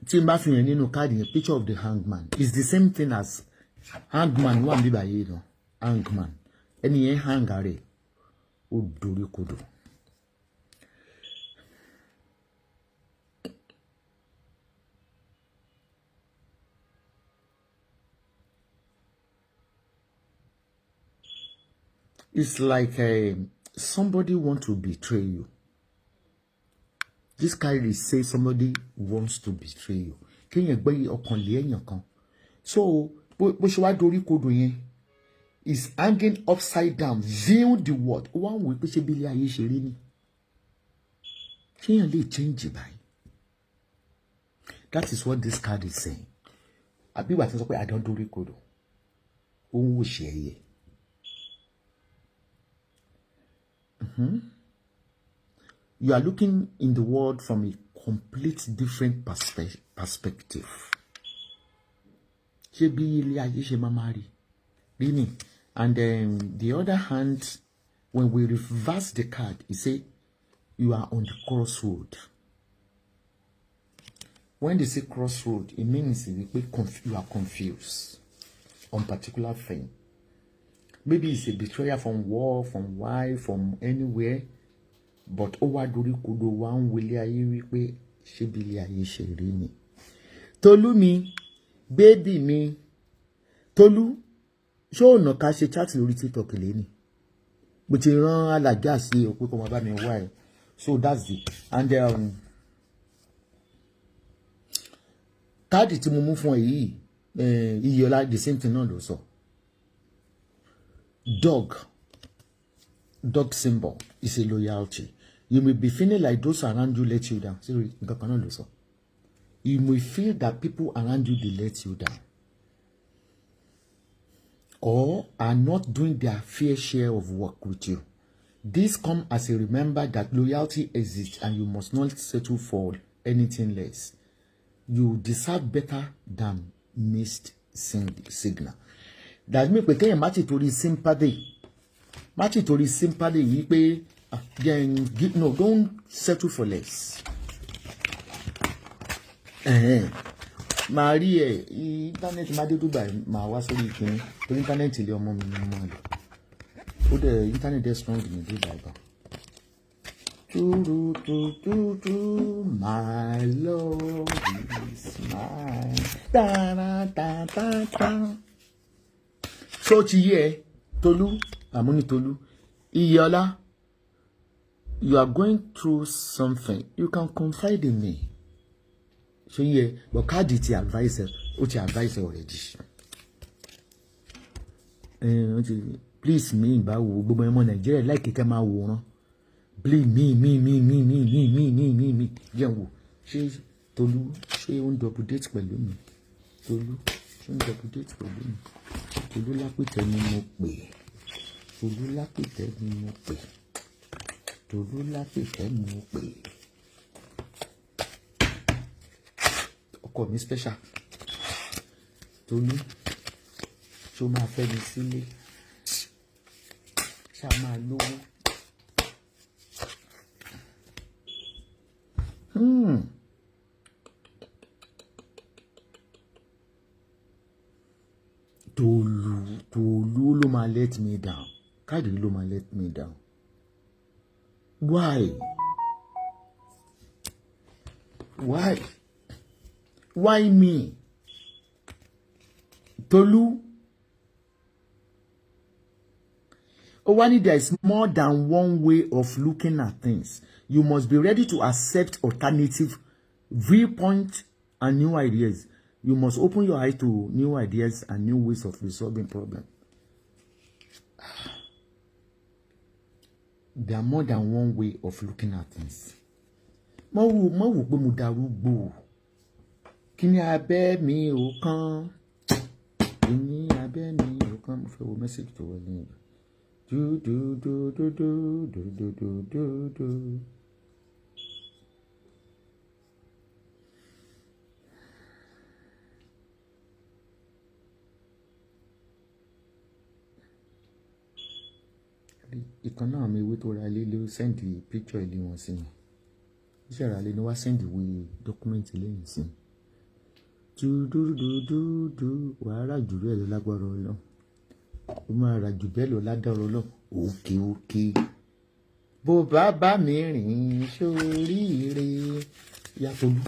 Tí n bá fi hàn nínú káàdì yẹn picture of the hangman is the same thing as hangman wà níbà yìí náà. Hangman. Ẹni yẹn hang rẹ̀ ó dorí kodò. It's like somebody want to betray you. This guy say somebody wants to betray you. Kéèyàn gbé ọkàn lé èèyàn kan. So, bó ṣe wá dorí kodò yẹn is hanging upside down, viewing the world. One way pé ṣe bí ilé ayé ṣe rí ni. Kéèyàn lè change báyìí. That is what this card is saying. Àbí wà tí sọ pé àdán dorí kodò. Ó ń wò ṣe ẹyẹ. You are looking in the world from a complete different perspective. Ṣé bí ilé ayé ṣe máa máa rí? Rí ni. And the other hand, when we reverse the card, it say you are on the crossroad. When they say crossroad, it means you are confused on particular thing. Maybe it's a betrayal from war, from wife, from anywhere. But over dori kodo one wile aye wípé ṣé bí ilé ayé ṣe rí ni. Tolu mi, baby mi. Tolu, ṣé ọ̀nà ká ṣe chat lórí TikTok lẹ́ni. Mo ti rán Alagbo sí o pé kó má bá mi wá ẹ. So that's it. And káàdì tí mo mú fún ẹ yìí, Eniola the same thing náà ló sọ. Dog symbol is a loyalty. You may be feeling like those around you let you down. You may feel that people around you, they let you down. Or are not doing their fair share of work with you. This comes as a reminder that loyalty exists and you must not settle for anything less. You deserve better than missed signal. That means we can't match it to the sympathy. Match it to the sympathy. You pay. No, don't settle for less. Marie, internet ma de Dubai ma wá sórí ìkíní. Torí internet ilé ọmọ mi ni mo lò. Ó dẹ̀ internet dey strong ní Dubai gan. My love is mine. Da da da da. So ti yé Tolu, Amoni Tolu, Eniola, you are going through something. You can confide in me. So yeah, but card it advice, advice already. Please me, ba wo gbogbo ọmọ Nigeria like ke ma wòran. Please me. Jẹ́ wo. Ṣé Tolu ṣé ó ń double date pẹ̀lú mi? Tolu ṣé ó ń double date pẹ̀lú mi? Tolu lápẹ̀tẹ̀ ni mo pè. Tolu lápẹ̀tẹ̀ ni mo pè. Tolu lápẹ̀tẹ̀ ni mo pè. Ọkọ mi special. Tolu ṣé ó máa fẹ́ mi sílé? Ṣá máa lówó? Tolu ló máa let me down. Káàdì ló máa let me down. Why? Why me? Tolu? Owani, there is more than one way of looking at things. You must be ready to accept alternative viewpoints and new ideas. You must open your eyes to new ideas and new ways of resolving problems. There are more than one way of looking at things. Mo wò pé mo darúgbó. Kíni abẹ́ mi ò kàn. Kíni abẹ́ mi ò kàn. Mo fẹ́ wo message tó wọlé yẹn. Do. Ìkan náà mi ìwé tó ra ilé ló send picture ilé wọn sí mi. Iṣẹ́ ra ilé ni wá send ìwé document lẹ́yìn sí mi. Wàá rà jù bẹ́ẹ̀ lọ lágbára Ọlọ́run. Ó máa rà jù bẹ́ẹ̀ lọ ládàá Ọlọ́run. Òkè. Bó bá mi rìn sóríire. Ìyá Tolu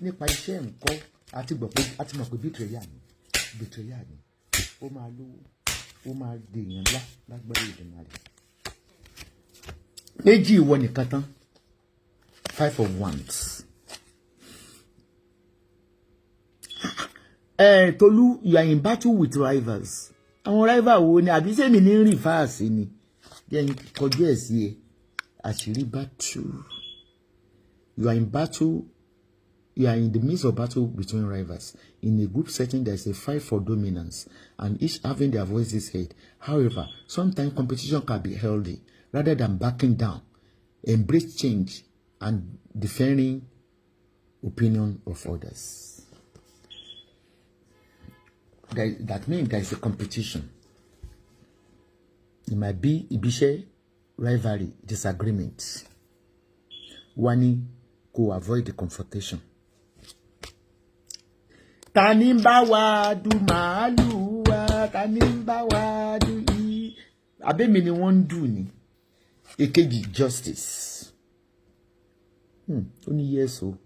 nípa iṣẹ́ nǹkan àti mọ̀ pé betrayal ni. Ó máa lówó. Ó máa dèèyàn ńlá lágbára ìdènà rẹ̀. Méjì ìwọ nìkan tán. 5 of wands. Tolu, you are in battle with rivals. Àwọn rival wo ni àbí sẹ́mi ní reverse ni. Then kọjú ẹ̀ sí ẹ. Àṣírí battle. You are in battle. You are in the midst of battle between rivals. In a group setting, there is a fight for dominance, and each having their voices heard. However, sometimes competition can be healthy, rather than backing down. Embrace change and defending opinion of others. That means there is a competition. It might be ibishe, rivalry, disagreement. One go avoid the confrontation. Tanimba wa du màálù wa, tanimba wa du i. Abemi ni wọ́n do ni. Èkejì justice. Only yes so.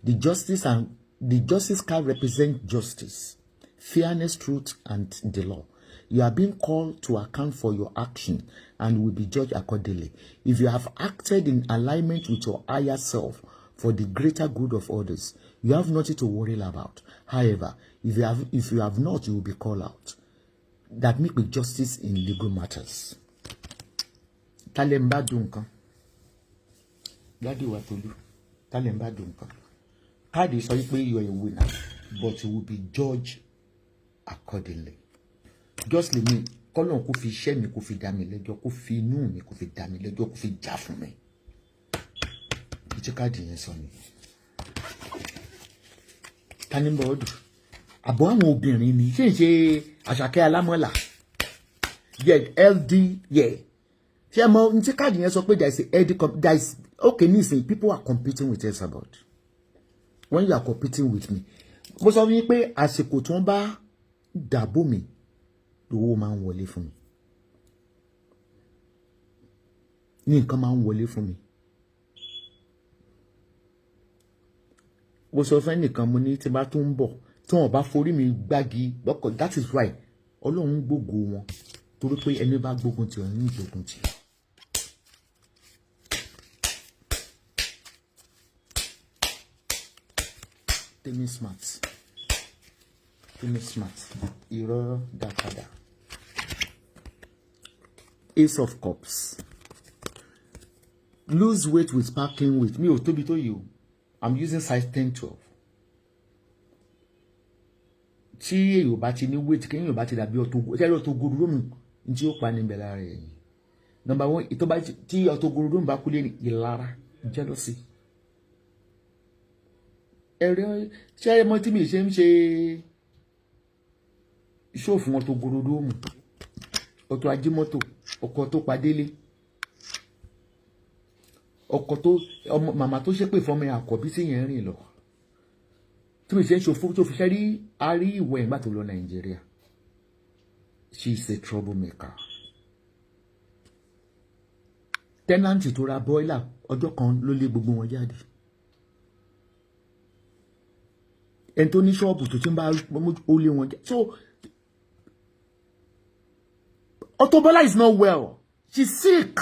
The justice can represent justice, fairness, truth, and the law. You are being called to account for your action and will be judged accordingly. If you have acted in alignment with your higher self for the greater good of others, you have nothing to worry about. However, if you have not, you will be called out. That make with justice in legal matters. Talemba dunkan. Daddy wa Tolu. Talemba dunkan. Card is sorry you are a winner, but you will be judged accordingly. Just leave me. Kolon kò fi iṣẹ́ mi, kò fi dá mi lẹ́jọ́, kò fi inú mi, kò fi dá mi lẹ́jọ́, kò fi jà fún mi. Ìtí káàdì yẹn sọ ni. Tanimba odu. Àbọ̀ àwọn obìnrin ni. Ṣé Àṣàkẹ́ Alámọ̀lá. Yeah, LD, yeah. Ṣé mo ìtí káàdì yẹn sọ pé there is okay, listen, people are competing with Esabod. When you are competing with me, mo sọ fún yín pé àsìkò tí wọ́n bá dàbò mi, owó máa ń wọlé fún mi. Ní nǹkan máa ń wọlé fún mi. Mo sọ fún ẹnìkan mo ní tí bá tún ń bọ̀ tí wọ́n bá forí mi gbági lọ́kọ̀. That is why Ọlọ́run gbógo wọn torí pé ẹni bá gbógun tì ọ̀run ní ìgbógun tì. Tèmi smart. Tèmi smart. Irọ́ dàkadà. Ace of Cups. Lose weight with sparkling weight. Me ò tóbi tó you. I'm using size 10-12. Tí èyí bá ti ní weight, kí èyí bá ti dàbí ọ̀tọ̀ gúrúrúmù tí ó pa ní bẹ̀ lára ẹ̀yìn. Number one, tí ọ̀tọ̀ gúrúrúmù bá kú lé ní ìlara, jealousy. Ṣé ẹ mọ̀ tí mi ṣe ń ṣe show fún ọ̀tọ̀ gúrúrúmù, ọ̀tọ̀ ajímọ́tò, ọkọ̀ tó padélé, ọkọ̀ tó màmá tó ṣépè fọ́mọ àkọ́bí tí yẹn rìn lọ. Tí mi ṣe ń ṣòfò tó fi ṣe rí àrí ìwẹ̀ ìgbà tó lọ Nàìjíríà. She is a troublemaker. Tenant tó ra boiler ọjọ́ kan ló lé gbogbo wọn jáde. Ẹni tó ní ṣọ́ọ̀bù tó ti ń bá ó lé wọn jáde. So Otobola is not well. She's sick.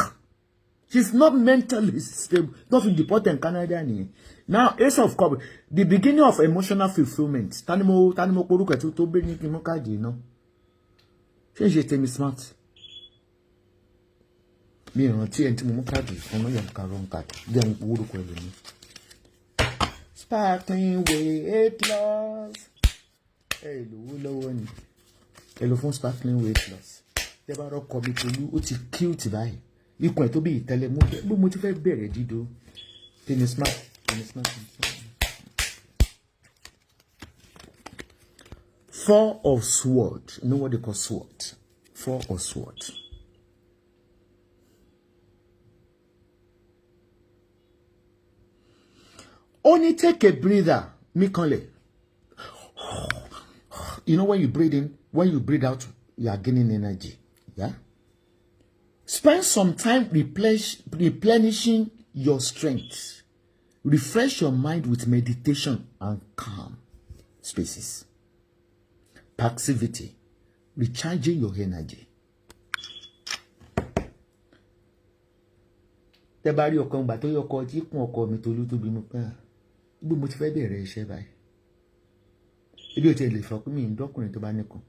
She's not mentally stable. Nothing deported in Canada. Now, Ace of Cups, the beginning of emotional fulfillment. Tanimo poruka to bring ni kimokadi, no. She tell me smart. Me rántí enti mo kadi, ono yam ka wrong card. Dem wuru ko ni. Sparkling weight loss. Hey, lo ni. Telephone sparkling weight loss. Tẹ́ bá ro ko mi Tolu, ó ti cute báyìí. Ikùn ẹ̀ tó bí ìtẹ́lẹ̀ mo ti fẹ́ bẹ̀rẹ̀ dídó. Tèmi smart. Four of Swords. You know what they call sword? Four of Swords. Only take a breather. Mikole. You know when you breathe in, when you breathe out, you are gaining energy. Yeah? Spend some time replenishing your strength. Refresh your mind with meditation and calm spaces. Passivity. Recharging your energy. tẹ́ bá rí ọkọ ńgbà tó yọkọ tí kún ọkọ mi Tolú tó bínú pé gbogbo mo ti fẹ́ bẹ̀rẹ̀ iṣẹ́ báyìí ebi ò tiẹ̀ lè fọ pé mi ń dọ́kùnrin tó bá nìkan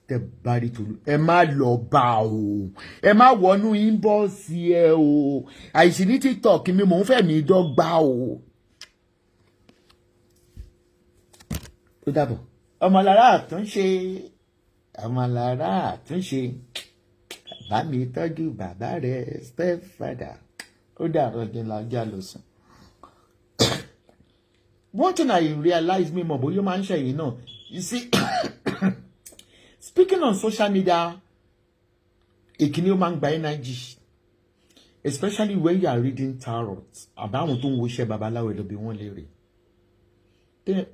tẹ́ bá rí Tolú ẹ má lọ bá o ẹ má wọnú inbọ́ọ̀sì ẹ o àìsí ní TikTok mi mò ń fẹ́ mi dọ́gba o. ó dàbọ̀ ọmọlára àtúnṣe ọmọlára àtúnṣe bá mi tọ́jú bàbá rẹ̀ stepfather ó dàrọ̀ jẹ́ lájà lọ sùn. One thing I realize me more, but you man share, you know. You see, speaking on social media, it can man by energy, especially when you are reading tarot. About to wish babalawo will be one lady. Then,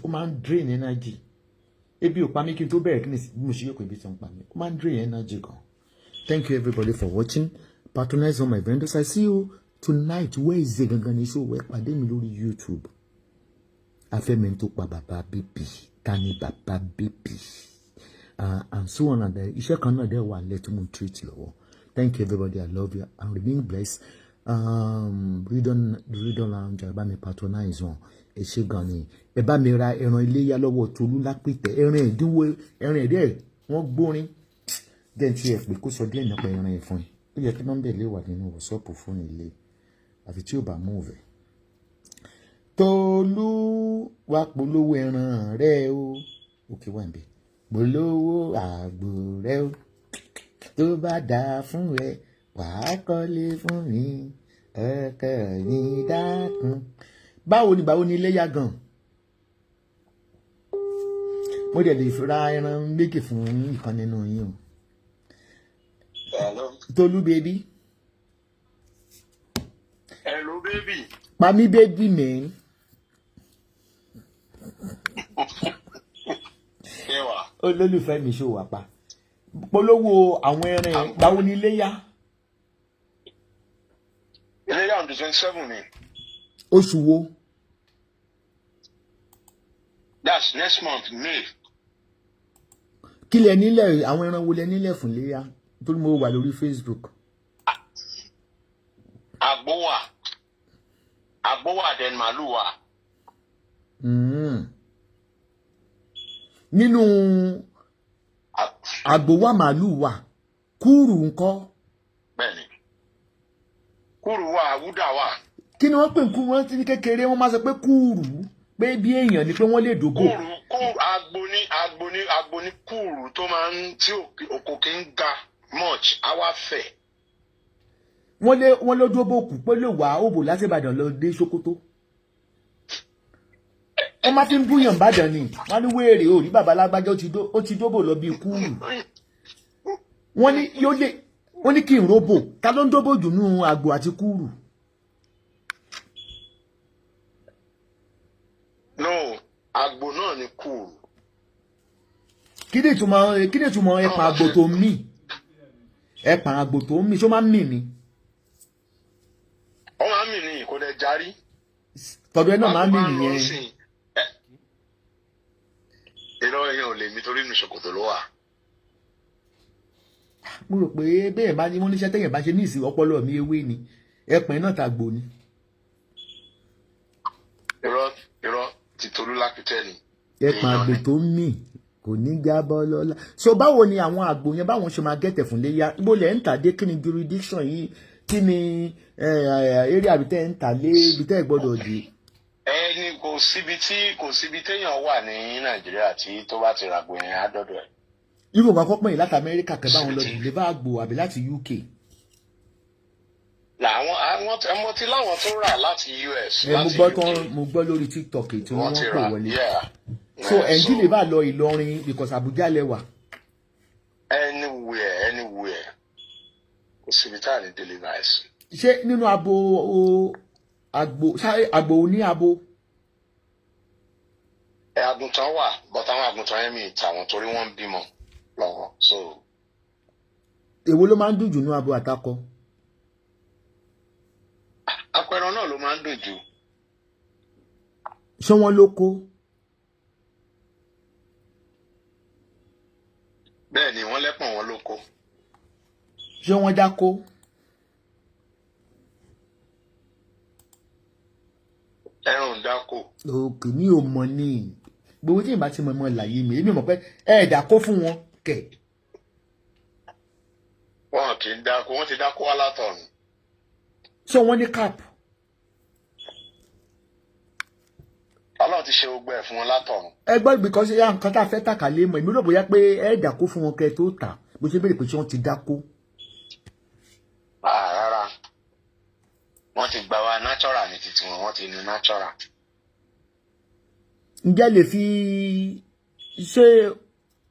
man drain energy. Ebi o pa mi kin to bẹ̀rẹ̀ kini mo ṣe yoko ibi ton pa mi. O man drain energy gan. Thank you everybody for watching. Patronize on my vendors. I see you tonight. Where is the gangan show? Where pàdé mi lórí YouTube. Afẹ́mi tó pa bàbá bébì tani bàbá bébì and so on and there iṣẹ́ kan náà dẹ̀ wà lẹ́tí mo treat lọ́wọ́. Thank you everybody, I love you and remain blessed. Read on lounge ẹ bá mi patronize wọn ẹ ṣé gan ni ẹ bá mi ra ẹran iléyá lọ́wọ́ Tolú lápìtẹ́ ẹran ẹ̀dínwó ẹran ẹ̀dẹ́ wọ́n gbórin dẹ́n tí ẹ pé kó sọ díẹ̀ nípa ẹran ẹ̀ fún ẹ ó yẹ kí nọ́mbà ilé wà nínú wọ́sọ́ọ̀pù fún ilé àfi tí ò bá move ẹ̀. Tolú wá polówó ẹran rẹ o òkè wà níbẹ̀ polówó àgbò rẹ o tó bá dáa fún rẹ wàá kọ́lé fún mi ọkọ mi dákun. Báwo ni iléyá gan mo dẹ̀ lè ra ẹran méjì fún ìkan nínú yín o. Tolú baby. Hello baby. Pa mí baby mi. Olólùfẹ́ mi ṣó wà pa polówó àwọn ẹran báwo ni iléyá. Iléyá on the 27 ni. Oṣù wo. That's next month, May. Kí lẹ nílẹ̀ àwọn ẹran wo lẹ nílẹ̀ fún iléyá torí mo wà lórí Facebook. Àgbò wà then màlúù wà. Nínú àgbò wà màlúù wà kúrù ńkọ́. Bẹ́ẹ̀ni kúrù wà àwúdà wà. Kí ni wọ́n pè kúrù wọ́n ti ní kékeré wọ́n máa sọ pé kúrù pé bí èèyàn ni pé wọ́n lè dògbò. Kúrù àgbò ní kúrù tó máa ń tí òkò kí ń ga much àwa fẹ̀. Wọ́n ló dóbò kù pé lè wà òbò láti Ìbàdàn lọ dé Sókótó. Wọ́n máa fi ń búyàn Ìbàdàn ni wọ́n ní wéèrè ò rí bàbá lágbájá ó ti dóbò lọ bí kúrù. Wọ́n ní kí n róbò ta ló ń dóbò jù nú àgbò àti kúrù. No, àgbò náà ni kúrù. Kí ni ìtumọ̀ ẹ̀pà àgbò tó ń mì? Ẹ̀pà àgbò tó ń mì ṣó máa ń mì ni? Ó máa ń mì ní kò dẹ̀ járí. Tọ́dọ̀ ẹ náà máa ń mì nìyẹn. Irọ́ ẹ̀yàn ò lè mi torí inú ṣòkòtò ló wà. Mo rò pé bẹ́ẹ̀ bá ní wọ́n níṣẹ́ tẹ̀yìn bá ṣe ní ìsìn ọpọlọ mi ewé ni ẹ̀pẹ̀ náà tàgbò ni. Irọ́ ti Tolú lápìtẹ́ ni. Ẹ̀pà àgbò tó ń mì kò ní jábọ́ lọ́la. So báwo ni àwọn àgbò yẹn báwọn ṣe máa gẹ̀tẹ̀ fún léyà ibo lẹ̀ ń tà dé kí ni jurisdiction yìí kí ni eré àbítẹ́ ń tà lé ibi tẹ́ ẹ̀ gbọ́dọ̀ dé. Ẹni kò síbi téèyàn wà ní Nàìjíríà tí tó bá ti ràgbò yẹn á dọ́dọ̀ ẹ̀. Irú ògbà kọ́pọ̀ yìí láti Amẹ́ríkà kẹ́ báwọn lọ dìlẹ́bà àgbò àbí láti UK. Àwọn tí láwọn tó rà láti US. Mo gbọ́ lórí TikTok tí wọ́n pè wọlé. So ẹ̀ ń dìlẹ́bà lọ Ìlọrin because Àbújá lẹ́wà. Anywhere kò síbi tá à ní deliver ẹ̀sìn. Ṣé nínú àgbò ní abo? Àgùntàn wà but àwọn àgùntàn yẹn mi tà wọ́n torí wọ́n ń bímọ lọ́wọ́ so. Èwo ló máa ń dùn jù ní abo àtakọ? Apẹran náà ló máa ń dùn jù. Ṣé wọ́n ló kó? Bẹ́ẹ̀ni wọ́n lẹ́pọ̀n wọn ló kó. Ṣé wọ́n dákó? dákó. òkè mi ò mọ̀ ní gbogbo tí ìbá ti mọ̀ mọ̀ láyé mi èmi mọ̀ pé ẹ dákó fún wọn kẹ̀. Wọn kì í dákó, wọ́n ti dákó wá látọ̀run. ṣé wọ́n ní cap. Ọlọ́run ti ṣe gbogbo ẹ̀ fún wọn látọ̀run. ẹ gbọ́ because ya nǹkan tá a fẹ́ tàkà lé mọ̀ èmi rò bóyá pé ẹ dákó fún wọn kẹ́ tó tà bó ṣe béèrè pé ṣé wọ́n ti dákó. Rárá. Wọ́n ti gbà wá natural ní titi wọn, wọ́n ti nu natural. ǹjẹ́ lè fi ṣe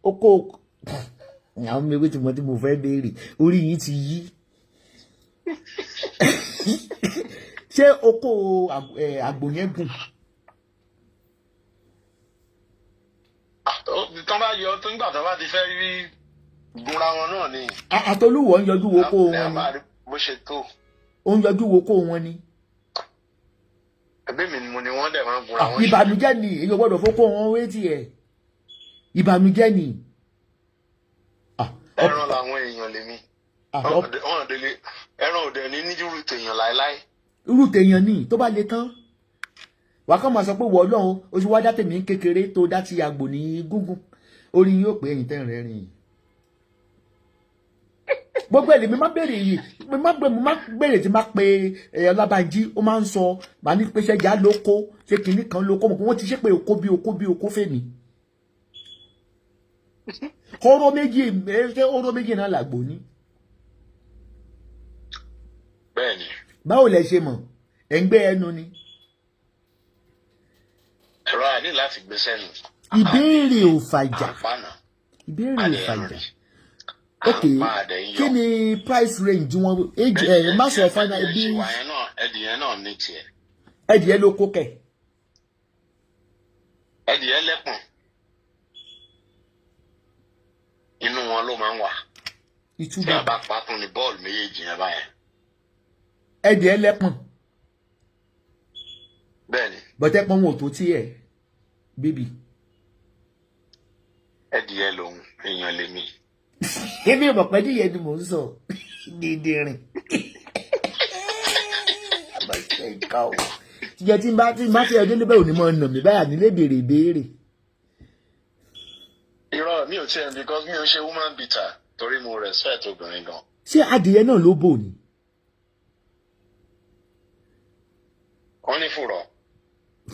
oko àwọn mẹ́wé tí mo fẹ́ béèrè orí yìí ti yí ṣé oko àgbò yẹn gùn. Tán bá yọ tó nígbà tó bá ti fẹ́ rí gunra wọn náà ni. Àtolúwọ̀ ń yọjú wo kó wọn ni. Bó ṣe tó. Ó ń yọjú wo kó wọn ni. Ẹbí mi ni mo ni wọ́n dẹ̀ máa ń gunra wọn. Ìbànújẹ́ ni èyí ò gbọ́dọ̀ fókó wọn wétí ẹ̀. Ìbànújẹ́ ni. Ẹran làwọn èèyàn lèmi. Ẹran òde ní níjúrú tèèyàn láéláé. Irú tèèyàn ni tó bá le tán. Wà kàn máa sọ pé wọ Ọlọ́run oṣù wá dá tèmi kékeré tó dá ti àgbò ní gúngún orí yóò pé ẹ̀yìn tẹ́ rẹ̀ rìn. Gbogbo ẹ̀lẹ́ mi má béèrè yìí mi má béèrè tí má pe Ọlábànjí ó máa ń sọ màá ní pé ṣẹ́jà lóko ṣé kìíní kan lóko mọ̀ pé wọ́n ti ṣe pé oko fèmí. Oró méjì náà làgbò ní. Bẹ́ẹ̀ni. Báwo lẹ ṣe mọ̀ ẹ̀ ń gbé ẹnu ni. Ẹ̀rọ àní láti gbé sẹ́nu. Ìbéèrè ò fàjà. Ìbéèrè ò fàjà. Ok, kí ni price range wọn age má sọ final bí. Ẹdìyẹ náà ní tiẹ̀. Ẹdìyẹ ló kó kẹ̀. Ẹdìyẹ lẹ́pọ̀n. Inú wọn ló máa ń wà. Tí a bá pàtó ní bọ́ọ̀lù méjèèjì yẹn báyẹn. Ẹdìyẹ lẹ́pọ̀n. Bẹ́ẹ̀ni. Bọ̀tẹ́ pọ́n wọn ò tó tí ẹ̀ bébì. Ẹdìyẹ lòun èèyàn lèmi. Èmi ò mọ̀ pé díyẹ ni mò ń sọ dídí rìn. Tíjẹ tí n bá fi ọdún níbẹ̀ ò ní mọ̀ nà mí báyà nílé béèrè ìbéèrè. Irọ́ mi ò tiẹ̀ because mi ò ṣe woman beater torí mo respect obìnrin gan. Ṣé adìyẹ náà ló bò ní? Wọ́n ní fùrọ̀.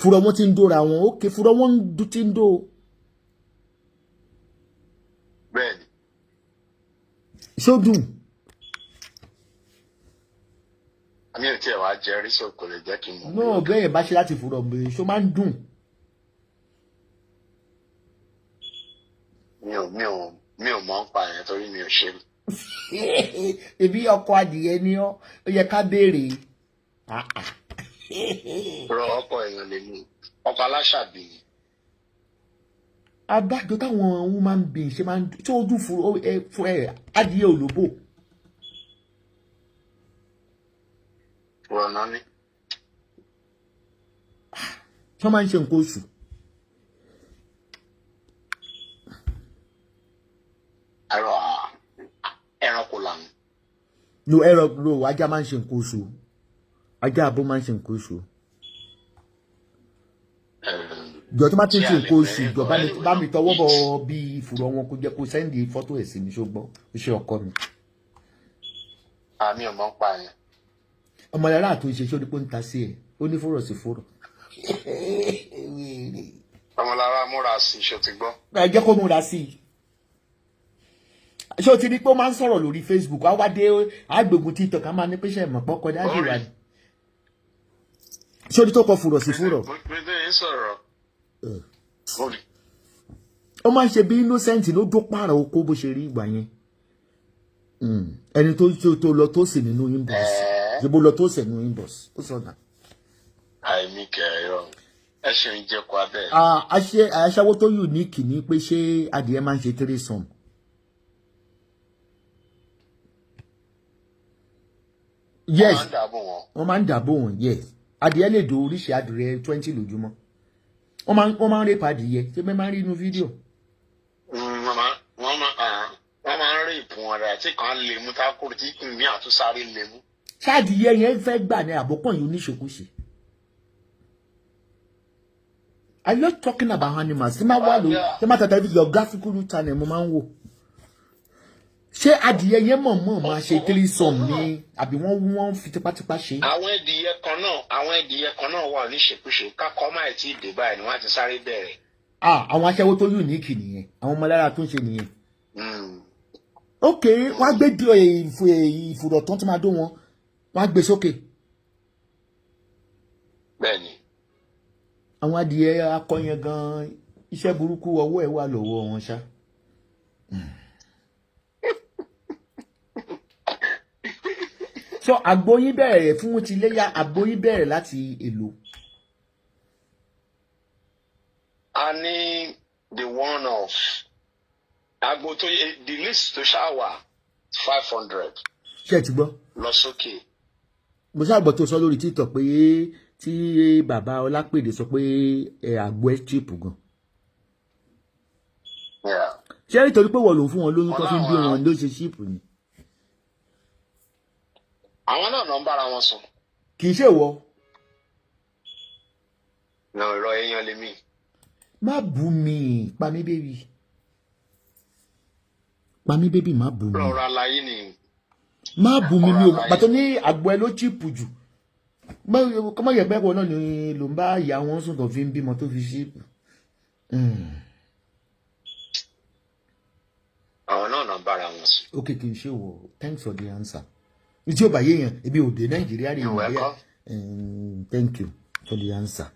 Fùrọ̀ wọn ti ń dóra wọn ókè fùrọ̀ wọn ti ń dó. Bẹ́ẹ̀ni. Ṣó dùn? Àmì ò tiẹ̀ wá jẹ rí so kò lè jẹ́ kí n mọ̀. Náà bẹ́ẹ̀ bá ṣe láti fùrọ̀ bèrè ṣó máa ń dùn. Mi ò mọ̀ ń pa yẹn torí mi ò ṣe. Ebi ọkọ adìyẹ ni ó yẹ ká béèrè. Rọ ọkọ èèyàn lèmi ọkọ aláṣàbí. Abájọ táwọn woman being ṣe máa ń tí ó dùn fún adìyẹ olóbò. Rọ̀nà ni. Ṣé wọ́n máa ń ṣe nǹkan oṣù? Ẹranko làwọn. No, ajá máa ń ṣe nǹkan oṣù. Ajá abo máa ń ṣe nǹkan oṣù. Jọ tó bá ti ń ṣe nǹkan oṣù jọ bá mi tọwọ́ bọ̀ bí ìfùrọ̀ wọn kó jẹ́ kó sẹ́ndì fọ́tò ẹ̀ sí mi ṣùgbọ́n ó ṣe ọkọ mi. Àmì ọmọ ń pa yẹn. Ọmọ yàrá àtúnṣe ṣó ní pé ń ta sí ẹ̀ ó ní fọ́rọ̀ sí fọ́rọ̀. Ọmọlára múra sí i ṣó ti gbọ́. Ẹ jẹ́ kó múra sí i. Ṣé o ti rí pé ó máa ń sọ̀rọ̀ lórí Facebook á wá dé àgbègbè TikTok á máa ní pé ṣe mọ̀ pọ́kọ dájú wa ni. Ṣé o ní tó kọ fùrọ̀ sí fùrọ̀? Ó máa ń ṣe bí innocent ló dó pààrọ̀ oko bó ṣe rí ìgbà yẹn. Ẹni tó lọ tó sì nínú inbox. Ṣé bó lọ tó sì nínú inbox? Ó sọ náà. Àìmí kẹrọ ẹ ṣe ń jẹ kó abẹ. Aṣáwó tó unique ni pé ṣé adìyẹ máa ń ṣe threesome. Yes, wọ́n máa ń dàbò wọn. Yes, adìyẹ lè do oríṣi adìyẹ 20 lójúmọ́. Wọ́n máa ń rèpà adìyẹ ṣé bẹ́ẹ̀ máa ń rí inú fídíò. Wọ́n máa ń rí ìpùn ọ̀rẹ́ àti kan lè mú tákùrù tí mi àtúnṣáré lè mú. Ṣáàdìyẹ yẹn fẹ́ gbà ní àbókàn yìí oníṣekúṣe. I love talking about animals. Tí máa wà ló, tí máa tata geographical channel mo máa ń wò. Ṣé adìyẹ yẹn mọ̀ máa ṣe threesome ni àbí wọ́n fi tipátipá ṣe? Àwọn ẹdìyẹ kan náà wà níṣekúṣe kákọ́ máa ti dé báyìí ni wọ́n ti sáré bẹ̀rẹ̀. Àwọn aṣẹ́wó tó unique nìyẹn, àwọn ọmọ lára tó ń ṣe nìyẹn. Ok, wọ́n á gbé ìfùrọ̀ tán tí máa dó wọn, wọ́n á gbé sókè. Bẹ́ẹ̀ni. Àwọn adìyẹ akọ yẹn gan iṣẹ́ burúkú ọwọ́ ẹ̀ wà lọ́wọ́ wọn ṣá. So àgbo yín bẹ̀rẹ̀ fún ti léyà, àgbo yín bẹ̀rẹ̀ láti èlò. A ní the one of àgbo tó yẹ the list tó ṣáwà 500. Ṣé ẹ ti gbọ́? Lọ sókè. Mo ṣàgbọ́ tó sọ lórí TikTok pé tí bàbá Ọlápèdè sọ pé àgbo ẹ̀ cheap gan. Ṣé nítorí pé wọ́n lò fún wọn lóyún tó fi ń bí wọn ló ṣe cheap ni? Àwọn náà ń bára wọn sùn. Kì í ṣe wọ. Náà ìrọ̀ èèyàn lèmi. Má bú mi, pa mí bébì. Pa mí bébì, má bú mi. Rọra láyé ni. Má bú mi o, pàtó ní àgbo ẹ ló cheap jù. Kọ́mọ yẹ bẹ́ẹ̀ wọ náà ni ló ń bá ìyá wọn sùn tó fi ń bímọ tó fi cheap. Àwọn náà ń bára wọn sùn. Okay, kì í ṣe wọ. Thanks for the answer. Tí ó bá yéèyàn, ebi ò dé Nàìjíríà rí Nàìjíríà. Thank you for the answer.